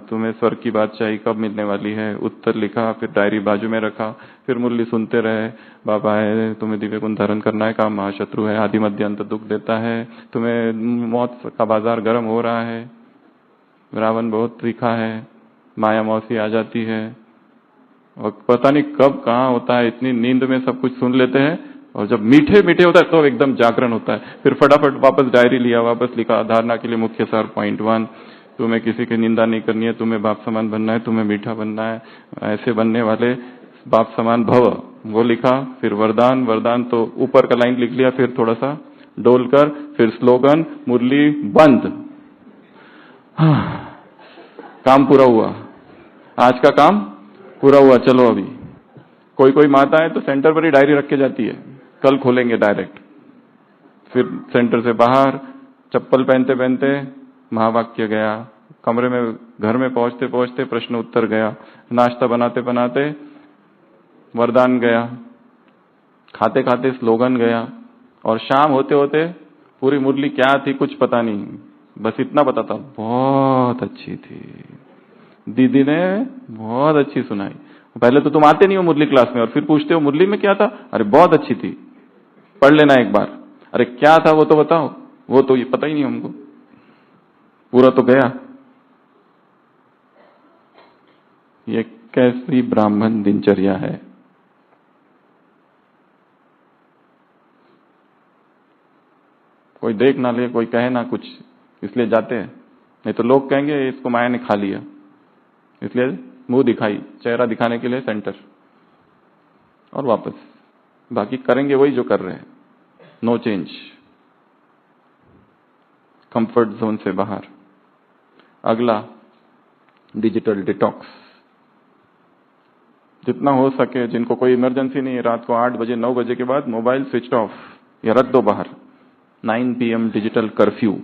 तुम्हें स्वर्ग की बादशाही कब मिलने वाली है, उत्तर लिखा, फिर डायरी बाजू में रखा, फिर मुरली सुनते रहे, बाबा आए तुम्हें दिव्य गुण धारण करना है, काम महाशत्रु है, आदि मध्य अंत दुख देता है, तुम्हें मौत का बाजार गर्म हो रहा है, रावण बहुत तीखा है, माया मौसी आ जाती है, और पता नहीं कब कहाँ होता है, इतनी नींद में सब कुछ सुन लेते हैं, और जब मीठे मीठे होता है तो एकदम जागरण होता है। फिर फटाफट वापस डायरी लिया, वापस लिखा, धारणा के लिए मुख्य सार पॉइंट 1, तुम्हें किसी की निंदा नहीं करनी है, तुम्हें बाप समान बनना है, तुम्हें मीठा बनना है, ऐसे बनने वाले बाप समान भव, वो लिखा। फिर वरदान, वरदान तो ऊपर का लाइन लिख लिया, फिर थोड़ा सा डोलकर, फिर स्लोगन, मुरली बंद। काम पूरा हुआ, आज का काम पूरा हुआ। चलो अभी कोई कोई माता है तो सेंटर पर ही डायरी रख के जाती है, कल खोलेंगे डायरेक्ट। फिर सेंटर से बाहर चप्पल पहनते पहनते महावाक्य गया, कमरे में घर में पहुंचते पहुंचते प्रश्न उत्तर गया, नाश्ता बनाते बनाते वरदान गया, खाते खाते स्लोगन गया, और शाम होते होते पूरी मुरली क्या थी कुछ पता नहीं, बस इतना पता था बहुत अच्छी थी, दीदी ने बहुत अच्छी सुनाई, पहले तो तुम आते नहीं हो मुरली क्लास में और फिर पूछते हो मुरली में क्या था, अरे बहुत अच्छी थी, पढ़ लेना एक बार। अरे क्या था वो तो बताओ, वो तो ये पता ही नहीं हमको, पूरा तो गया। ये कैसी ब्राह्मण दिनचर्या है। कोई देख ना ले, कोई कहे ना कुछ, इसलिए जाते हैं, नहीं तो लोग कहेंगे इसको माया ने खा लिया, इसलिए मुंह दिखाई, चेहरा दिखाने के लिए सेंटर, और वापस। बाकी करेंगे वही जो कर रहे हैं, नो चेंज, कंफर्ट जोन से बाहर। अगला, डिजिटल डिटॉक्स। जितना हो सके, जिनको कोई इमरजेंसी नहीं है, रात को 8 बजे 9 बजे के बाद मोबाइल स्विच ऑफ या रख दो बाहर। 9 PM डिजिटल कर्फ्यू,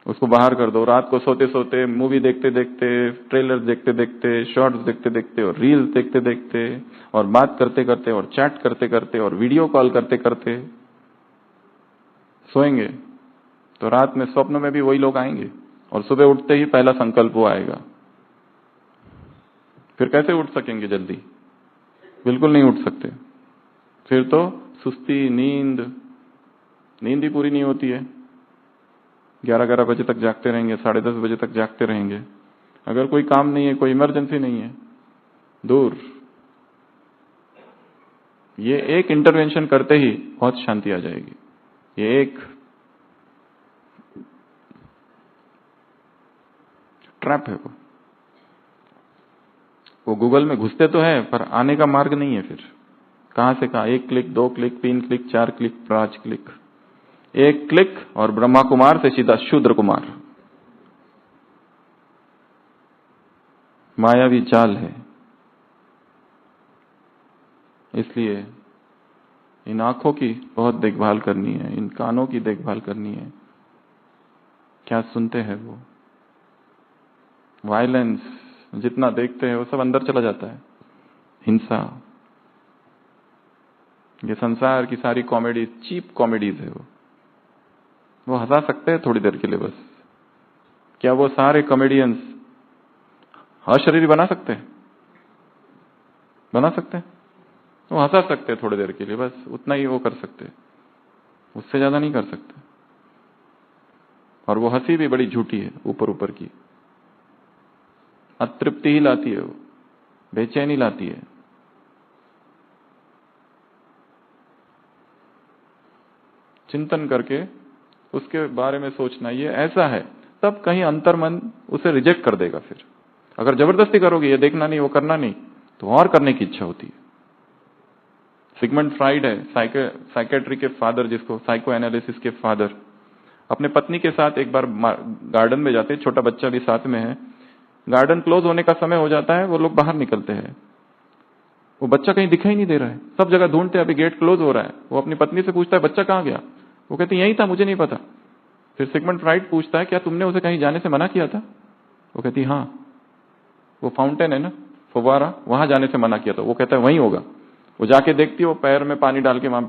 उसको बाहर कर दो। रात को सोते सोते, मूवी देखते देखते, ट्रेलर देखते देखते, शॉर्ट्स देखते देखते और रील्स देखते देखते और बात करते करते और चैट करते करते और वीडियो कॉल करते करते सोएंगे तो रात में स्वप्न में भी वही लोग आएंगे और सुबह उठते ही पहला संकल्प वो आएगा। फिर कैसे उठ सकेंगे जल्दी? बिल्कुल नहीं उठ सकते। फिर तो सुस्ती, नींद ही पूरी नहीं होती है। 11-11 बजे तक जागते रहेंगे, 10:30 बजे तक जागते रहेंगे। अगर कोई काम नहीं है, कोई इमरजेंसी नहीं है, दूर। ये एक इंटरवेंशन करते ही बहुत शांति आ जाएगी। ये एक ट्रैप है वो गूगल में घुसते तो है पर आने का मार्ग नहीं है। फिर कहां से कहां, 1 click, 2 click, 3 click, 4 click, 5 click, 1 click और ब्रह्मा कुमार से सीधा शूद्र कुमार। मायावी जाल है। इसलिए इन आंखों की बहुत देखभाल करनी है, इन कानों की देखभाल करनी है। क्या सुनते हैं वो? वायलेंस जितना देखते हैं वो सब अंदर चला जाता है। हिंसा, ये संसार की सारी कॉमेडी चीप कॉमेडीज है। वो हंसा सकते हैं थोड़ी देर के लिए बस। क्या वो सारे कॉमेडियंस अशरीरी बना सकते हैं? बना सकते हैं? वो हंसा सकते हैं थोड़ी देर के लिए बस, उतना ही वो कर सकते हैं, उससे ज्यादा नहीं कर सकते। और वो हंसी भी बड़ी झूठी है, ऊपर ऊपर की, अतृप्ति ही लाती है, वो बेचैनी लाती है। चिंतन करके उसके बारे में सोचना ये ऐसा है, तब कहीं अंतर्मन उसे रिजेक्ट कर देगा। फिर अगर जबरदस्ती करोगे ये देखना नहीं, वो करना नहीं, तो और करने की इच्छा होती है। सिगमंड फ्राइड है साइकेट्री के फादर, जिसको साइको एनालिसिस के फादर, अपने पत्नी के साथ एक बार गार्डन में जाते, छोटा बच्चा भी साथ में है। गार्डन क्लोज होने का समय हो जाता है, वो लोग बाहर निकलते हैं। वो बच्चा कहीं दिखाई नहीं दे रहा है, सब जगह ढूंढते हैं, अभी गेट क्लोज हो रहा है। वो अपनी पत्नी से पूछता है बच्चा कहाँ गया? वो कहती यही था, मुझे नहीं पता। फिर सिगमंड फ्राइड पूछता है क्या तुमने उसे कहीं जाने से मना किया था? वो कहती हाँ, वो फाउंटेन है ना, फुवारा, वहां जाने से मना किया था। वो कहता है वहीं होगा। वो जाके देखती है, वो पैर में पानी डाल के वहां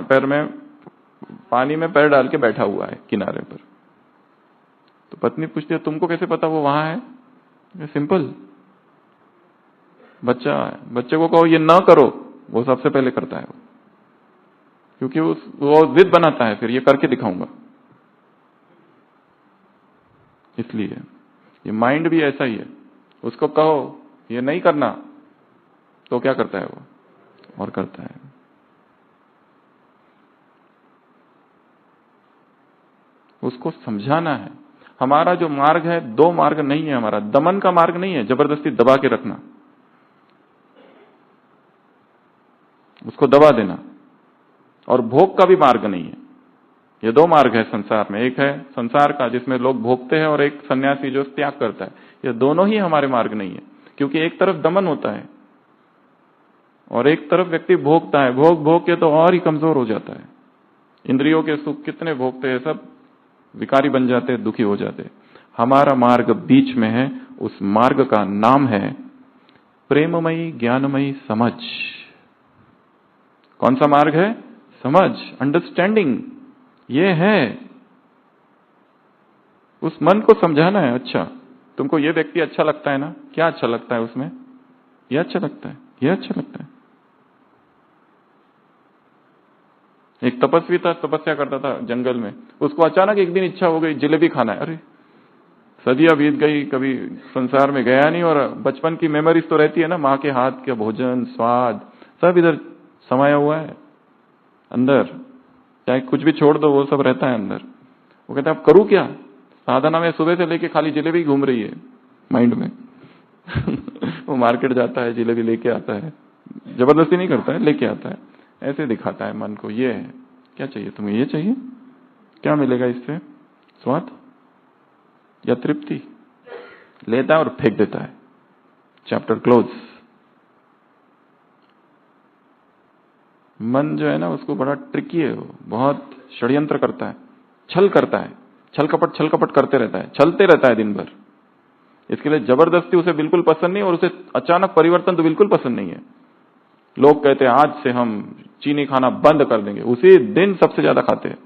पैर में पानी में पैर डाल के बैठा हुआ है किनारे पर। तो पत्नी पूछती है तुमको कैसे पता वो वहां है? सिंपल, बच्चे को कहो ये ना करो, वो सबसे पहले करता है, क्योंकि वो जिद बनाता है, फिर ये करके दिखाऊंगा। इसलिए ये माइंड भी ऐसा ही है, उसको कहो ये नहीं करना तो क्या करता है वो, और करता है। उसको समझाना है। हमारा जो मार्ग है, 2 मार्ग नहीं है हमारा। दमन का मार्ग नहीं है, जबरदस्ती दबा के रखना, उसको दबा देना, और भोग का भी मार्ग नहीं है। ये 2 मार्ग है संसार में। एक है संसार का जिसमें लोग भोगते हैं, और एक सन्यासी जो त्याग करता है। ये दोनों ही हमारे मार्ग नहीं है, क्योंकि एक तरफ दमन होता है और एक तरफ व्यक्ति भोगता है। भोग के तो और ही कमजोर हो जाता है। इंद्रियों के सुख कितने भोगते हैं, सब विकारी बन जाते हैं, दुखी हो जाते हैं। हमारा मार्ग बीच में है, उस मार्ग का नाम है प्रेममयी ज्ञानमयी समझ। कौन सा मार्ग है? समझ, अंडरस्टैंडिंग। ये है, उस मन को समझाना है। अच्छा, तुमको ये व्यक्ति अच्छा लगता है ना, क्या अच्छा लगता है उसमें? ये अच्छा लगता है, ये अच्छा लगता है। एक तपस्वी था, तपस्या करता था जंगल में, उसको अचानक एक दिन इच्छा हो गई जलेबी खाना है। अरे सदियां बीत गई, कभी संसार में गया नहीं, और बचपन की मेमोरीज तो रहती है ना, माँ के हाथ का भोजन, स्वाद सब इधर समाया हुआ है अंदर, चाहे कुछ भी छोड़ दो वो सब रहता है अंदर। वो कहता है अब करूं क्या, साधना में सुबह से लेके खाली जलेबी घूम रही है माइंड में। वो मार्केट जाता है, जलेबी लेके आता है, जबरदस्ती नहीं करता है, लेके आता है, ऐसे दिखाता है मन को, ये है क्या चाहिए तुम्हें, ये चाहिए, क्या मिलेगा इससे, स्वाद या तृप्ति, लेता है और फेंक देता है। Chapter close. मन जो है ना उसको बड़ा ट्रिकी है, वो बहुत षड्यंत्र करता है, छल करता है, छल कपट करते रहता है, छलते रहता है दिन भर। इसके लिए जबरदस्ती उसे बिल्कुल पसंद नहीं, और उसे अचानक परिवर्तन तो बिल्कुल पसंद नहीं है। लोग कहते हैं आज से हम चीनी खाना बंद कर देंगे, उसी दिन सबसे ज्यादा खाते हैं।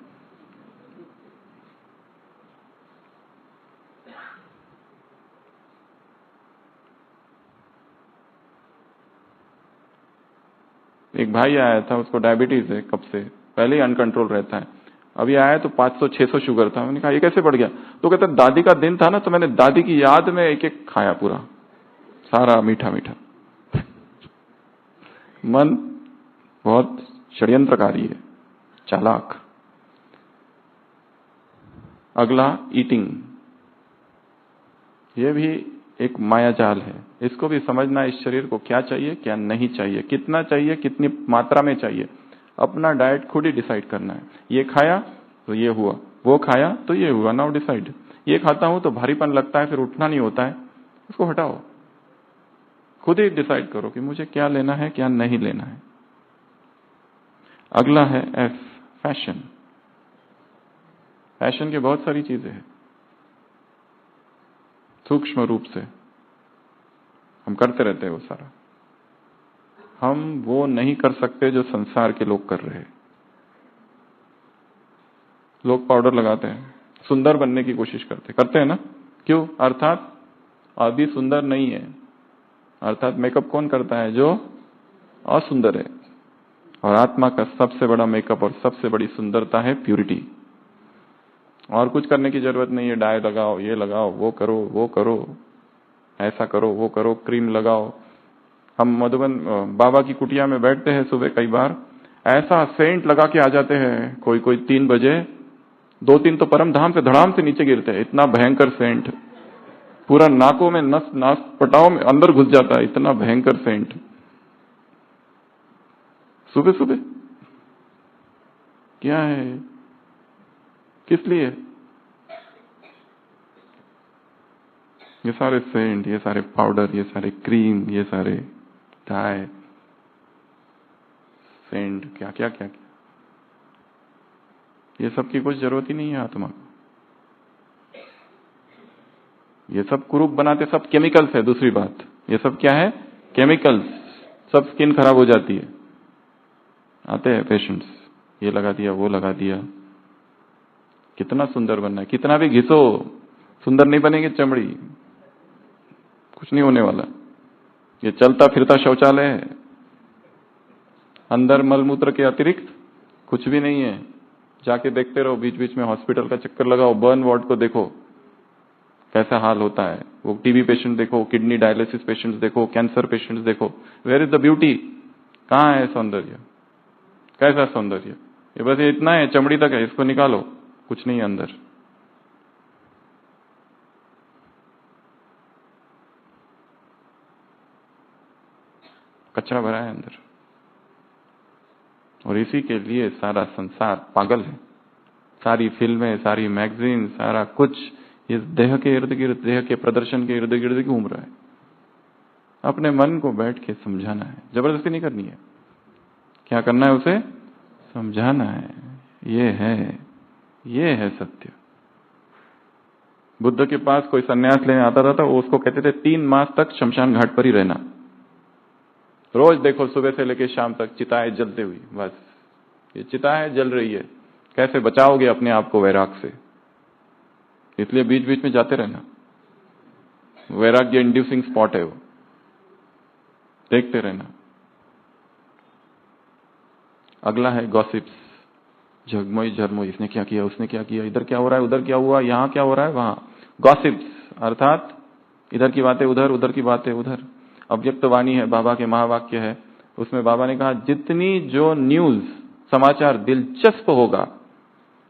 एक भाई आया था, उसको डायबिटीज है कब से, पहले ही अनकंट्रोल रहता है, अभी आया तो 500-600 शुगर था। मैंने कहा ये कैसे बढ़ गया, तो कहता दादी का दिन था ना, तो मैंने दादी की याद में एक एक खाया पूरा, सारा मीठा मीठा। मन बहुत षड्यंत्रकारी है, चालाक। अगला ईटिंग, ये भी एक मायाजाल है, इसको भी समझना, इस शरीर को क्या चाहिए क्या नहीं चाहिए, कितना चाहिए कितनी मात्रा में चाहिए, अपना डाइट खुद ही डिसाइड करना है। ये खाया तो ये हुआ, वो खाया तो ये हुआ, नाउ डिसाइड। ये खाता हूं तो भारीपन लगता है, फिर उठना नहीं होता है, उसको हटाओ, खुद ही डिसाइड करो कि मुझे क्या लेना है क्या नहीं लेना है। अगला है एफ, फैशन। फैशन की बहुत सारी चीजें हैं, सूक्ष्म रूप से हम करते रहते हैं वो सारा, हम वो नहीं कर सकते जो संसार के लोग कर रहे हैं। लोग पाउडर लगाते हैं, सुंदर बनने की कोशिश करते हैं ना, क्यों, अर्थात अभी सुंदर नहीं है, अर्थात मेकअप कौन करता है, जो असुंदर है। और आत्मा का सबसे बड़ा मेकअप और सबसे बड़ी सुंदरता है प्यूरिटी। और कुछ करने की जरूरत नहीं है, डाई लगाओ, ये लगाओ, वो करो, वो करो, ऐसा करो, वो करो, क्रीम लगाओ। हम मधुबन बाबा की कुटिया में बैठते हैं सुबह, कई बार ऐसा सेंट लगा के आ जाते हैं, कोई कोई 3 बजे, 2-3 तो परम धाम से धड़ाम से नीचे गिरते हैं, इतना भयंकर सेंट, पूरा नाकों में, नस नाक पटाओं में अंदर घुस जाता है, इतना भयंकर सेंट सुबह सुबह। क्या है, किस लिए ये सारे सेंट, ये सारे पाउडर, ये सारे क्रीम, ये सारे डाई, सेंट, क्या क्या क्या क्या, ये सब की कुछ जरूरत ही नहीं है आत्मा को। ये सब कुरूप बनाते सब केमिकल्स है। दूसरी बात, ये सब क्या है, केमिकल्स, सब स्किन खराब हो जाती है। आते हैं पेशेंट्स, ये लगा दिया, वो लगा दिया, कितना सुंदर बनना है, कितना भी घिसो सुंदर नहीं बनेगी चमड़ी, कुछ नहीं होने वाला। ये चलता फिरता शौचालय है, अंदर मलमूत्र के अतिरिक्त कुछ भी नहीं है। जाके देखते रहो, बीच बीच में हॉस्पिटल का चक्कर लगाओ, बर्न वार्ड को देखो कैसा हाल होता है, वो टीबी पेशेंट देखो, किडनी डायलिसिस पेशेंट्स देखो, कैंसर पेशेंट्स देखो, वेयर इज द ब्यूटी, कहाँ है सौंदर्य, कैसा सौंदर्य, ये बस ये इतना है, चमड़ी तक है, इसको निकालो, कुछ नहीं है अंदर। कचरा भरा है अंदर, और इसी के लिए सारा संसार पागल है। सारी फिल्में, सारी मैगजीन, सारा कुछ इस देह के इर्द गिर्द, देह के प्रदर्शन के इर्द गिर्द घूम रहा है। अपने मन को बैठ के समझाना है, जबरदस्ती नहीं करनी है। क्या करना है, उसे समझाना है, ये है सत्य। बुद्ध के पास कोई सन्यास लेने आता था, वो उसको कहते थे 3 मास तक शमशान घाट पर ही रहना, रोज देखो सुबह से लेकर शाम तक चिताएं जलते हुई, बस ये चिताएं जल रही है, कैसे बचाओगे अपने आप को वैराग से, इसलिए बीच बीच में जाते रहना। वैराग्य इंड्यूसिंग स्पॉट है वो। देखते रहना। अगला है गॉसिप्स, झगमोई झरमोई, इसने क्या किया, उसने क्या किया, इधर क्या हो रहा है, उधर क्या हुआ, यहाँ क्या हो रहा है, वहां। गॉसिप्स अर्थात इधर की बातें उधर, उधर की बातें उधर। अव्यक्त वाणी है, बाबा के महावाक्य है, उसमें बाबा ने कहा जितनी जो न्यूज समाचार दिलचस्प होगा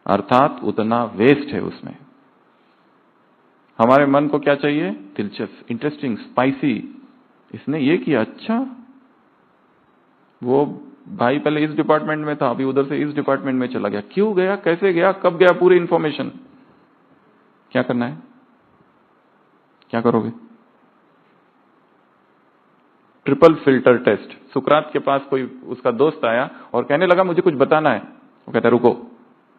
अर्थात उतना वेस्ट है उसमें। हमारे मन को क्या चाहिए, दिलचस्प, इंटरेस्टिंग, स्पाइसी। इसने ये किया, अच्छा वो भाई पहले इस डिपार्टमेंट में था, अभी उधर से इस डिपार्टमेंट में चला गया, क्यों गया, कैसे गया, कब गया, पूरी इंफॉर्मेशन। क्या करना है, क्या करोगे? Triple filter test. सुकरात के पास कोई उसका दोस्त आया और कहने लगा मुझे कुछ बताना है। वो कहता रुको,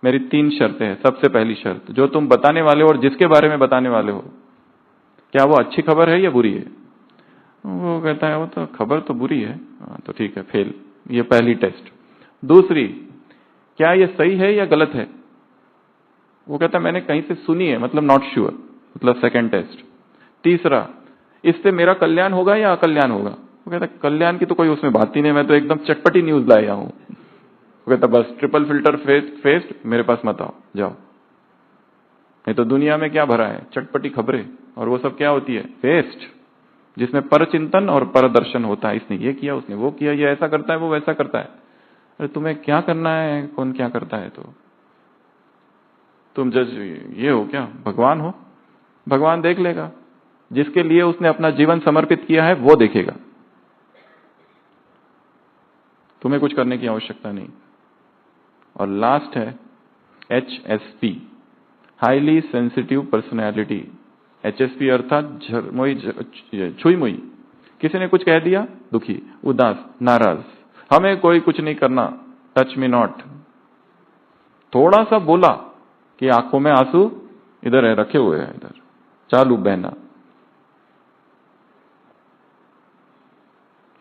मेरी 3 शर्तें हैं। सबसे पहली शर्त, जो तुम बताने वाले हो और जिसके बारे में बताने वाले हो, क्या वो अच्छी खबर है या बुरी है? वो कहता है वो तो खबर तो बुरी है। तो ठीक है, फेल, ये पहली टेस्ट। दूसरी, क्या ये सही है या गलत है? वो कहता है मैंने कहीं से सुनी है, मतलब नॉट श्योर, मतलब सेकंड टेस्ट। तीसरा, इससे मेरा कल्याण होगा या अकल्याण होगा? वो कहता है कल्याण की तो कोई उसमें बात ही नहीं, मैं तो एकदम चटपटी न्यूज लाया हूं। वो कहता बस ट्रिपल फिल्टर फेस्ट, मेरे पास मत आओ, जाओ। नहीं तो दुनिया में क्या भरा है, चटपटी खबरें, और वो सब क्या होती है, फेस्ट, जिसमें परचिंतन और परदर्शन होता है। इसने ये किया, उसने वो किया, ये ऐसा करता है, वो वैसा करता है। अरे तुम्हें क्या करना है, कौन क्या करता है? तो तुम जज ये हो क्या, भगवान हो? भगवान देख लेगा, जिसके लिए उसने अपना जीवन समर्पित किया है वो देखेगा। तुम्हें कुछ करने की आवश्यकता नहीं। और लास्ट है HSP, highly sensitive personality. HSP अर्थात झरमोई, छुई मुई। किसी ने कुछ कह दिया, दुखी, उदास, नाराज, हमें कोई कुछ नहीं करना, टच मी नॉट। थोड़ा सा बोला कि आंखों में आंसू इधर है, रखे हुए हैं, इधर चालू बहना।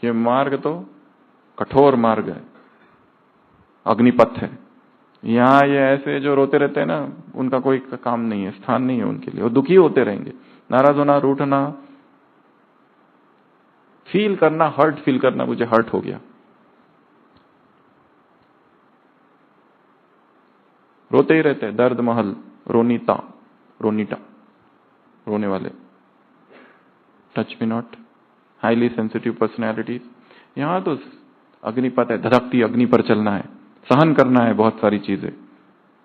ये मार्ग तो कठोर मार्ग है, अग्निपथ है। यहां ये ऐसे जो रोते रहते हैं ना, उनका कोई काम नहीं है, स्थान नहीं है उनके लिए। वो दुखी होते रहेंगे, नाराज होना, रूठना, फील करना, हर्ट फील करना, मुझे हर्ट हो गया। रोते ही रहते हैं, दर्द महल, रोनीता, रोनीटा, रोने वाले। Touch me not, highly sensitive personalities. यहां तो अग्निपथ है, धधकती अग्नि पर चलना है, सहन करना है बहुत सारी चीजें।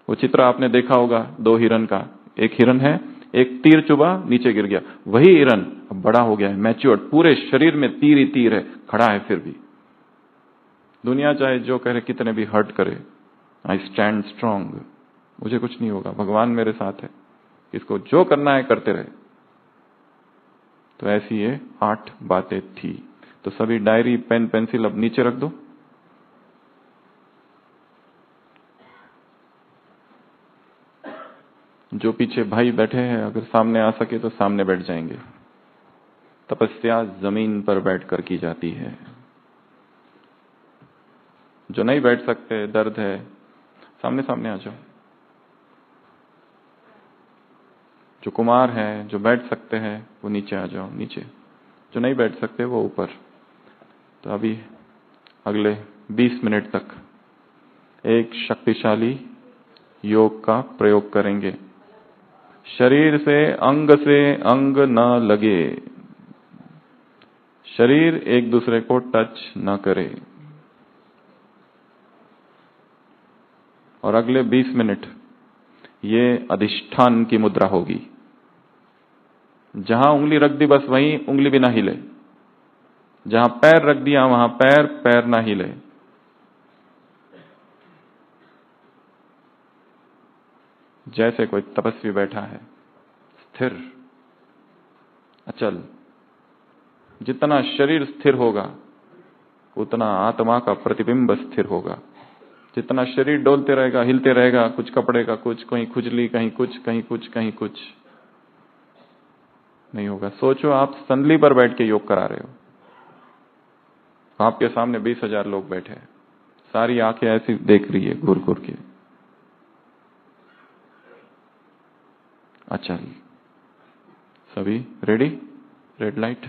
वो चित्र आपने देखा होगा 2 हिरन का। एक हिरन है, एक तीर चुभा, नीचे गिर गया। वही हिरन अब बड़ा हो गया है, मैच्योर्ड, पूरे शरीर में तीर ही तीर है, खड़ा है फिर भी। दुनिया चाहे जो करे, कितने भी हर्ट करे, आई स्टैंड स्ट्रांग, मुझे कुछ नहीं होगा, भगवान मेरे साथ है, इसको जो करना है करते रहे। तो ऐसी ये 8 बातें थी। तो सभी डायरी, पेन, पेंसिल अब नीचे रख दो। जो पीछे भाई बैठे हैं, अगर सामने आ सके तो सामने बैठ जाएंगे। तपस्या जमीन पर बैठकर की जाती है। जो नहीं बैठ सकते, दर्द है, सामने सामने आ जाओ। जो कुमार हैं, जो बैठ सकते हैं, वो नीचे आ जाओ, नीचे। जो नहीं बैठ सकते वो ऊपर। तो अभी अगले 20 मिनट तक एक शक्तिशाली योग का प्रयोग करेंगे। शरीर से अंग न लगे, शरीर एक दूसरे को टच न करे। और अगले 20 मिनट ये अधिष्ठान की मुद्रा होगी। जहां उंगली रख दी बस वहीं उंगली भी ना हिले, जहां पैर रख दिया वहां पैर ना हिले। जैसे कोई तपस्वी बैठा है, स्थिर, अचल। जितना शरीर स्थिर होगा उतना आत्मा का प्रतिबिंब स्थिर होगा। जितना शरीर डोलते रहेगा, हिलते रहेगा, कुछ कपड़े का कुछ, कहीं खुजली, कहीं कुछ, कहीं कुछ, कहीं कुछ, नहीं होगा। सोचो आप संदली पर बैठ के योग करा रहे हो, आपके सामने 20,000 लोग बैठे हैं, सारी आंखें ऐसी देख रही है घूर घूर के। अच्छा, सभी रेडी? Red light.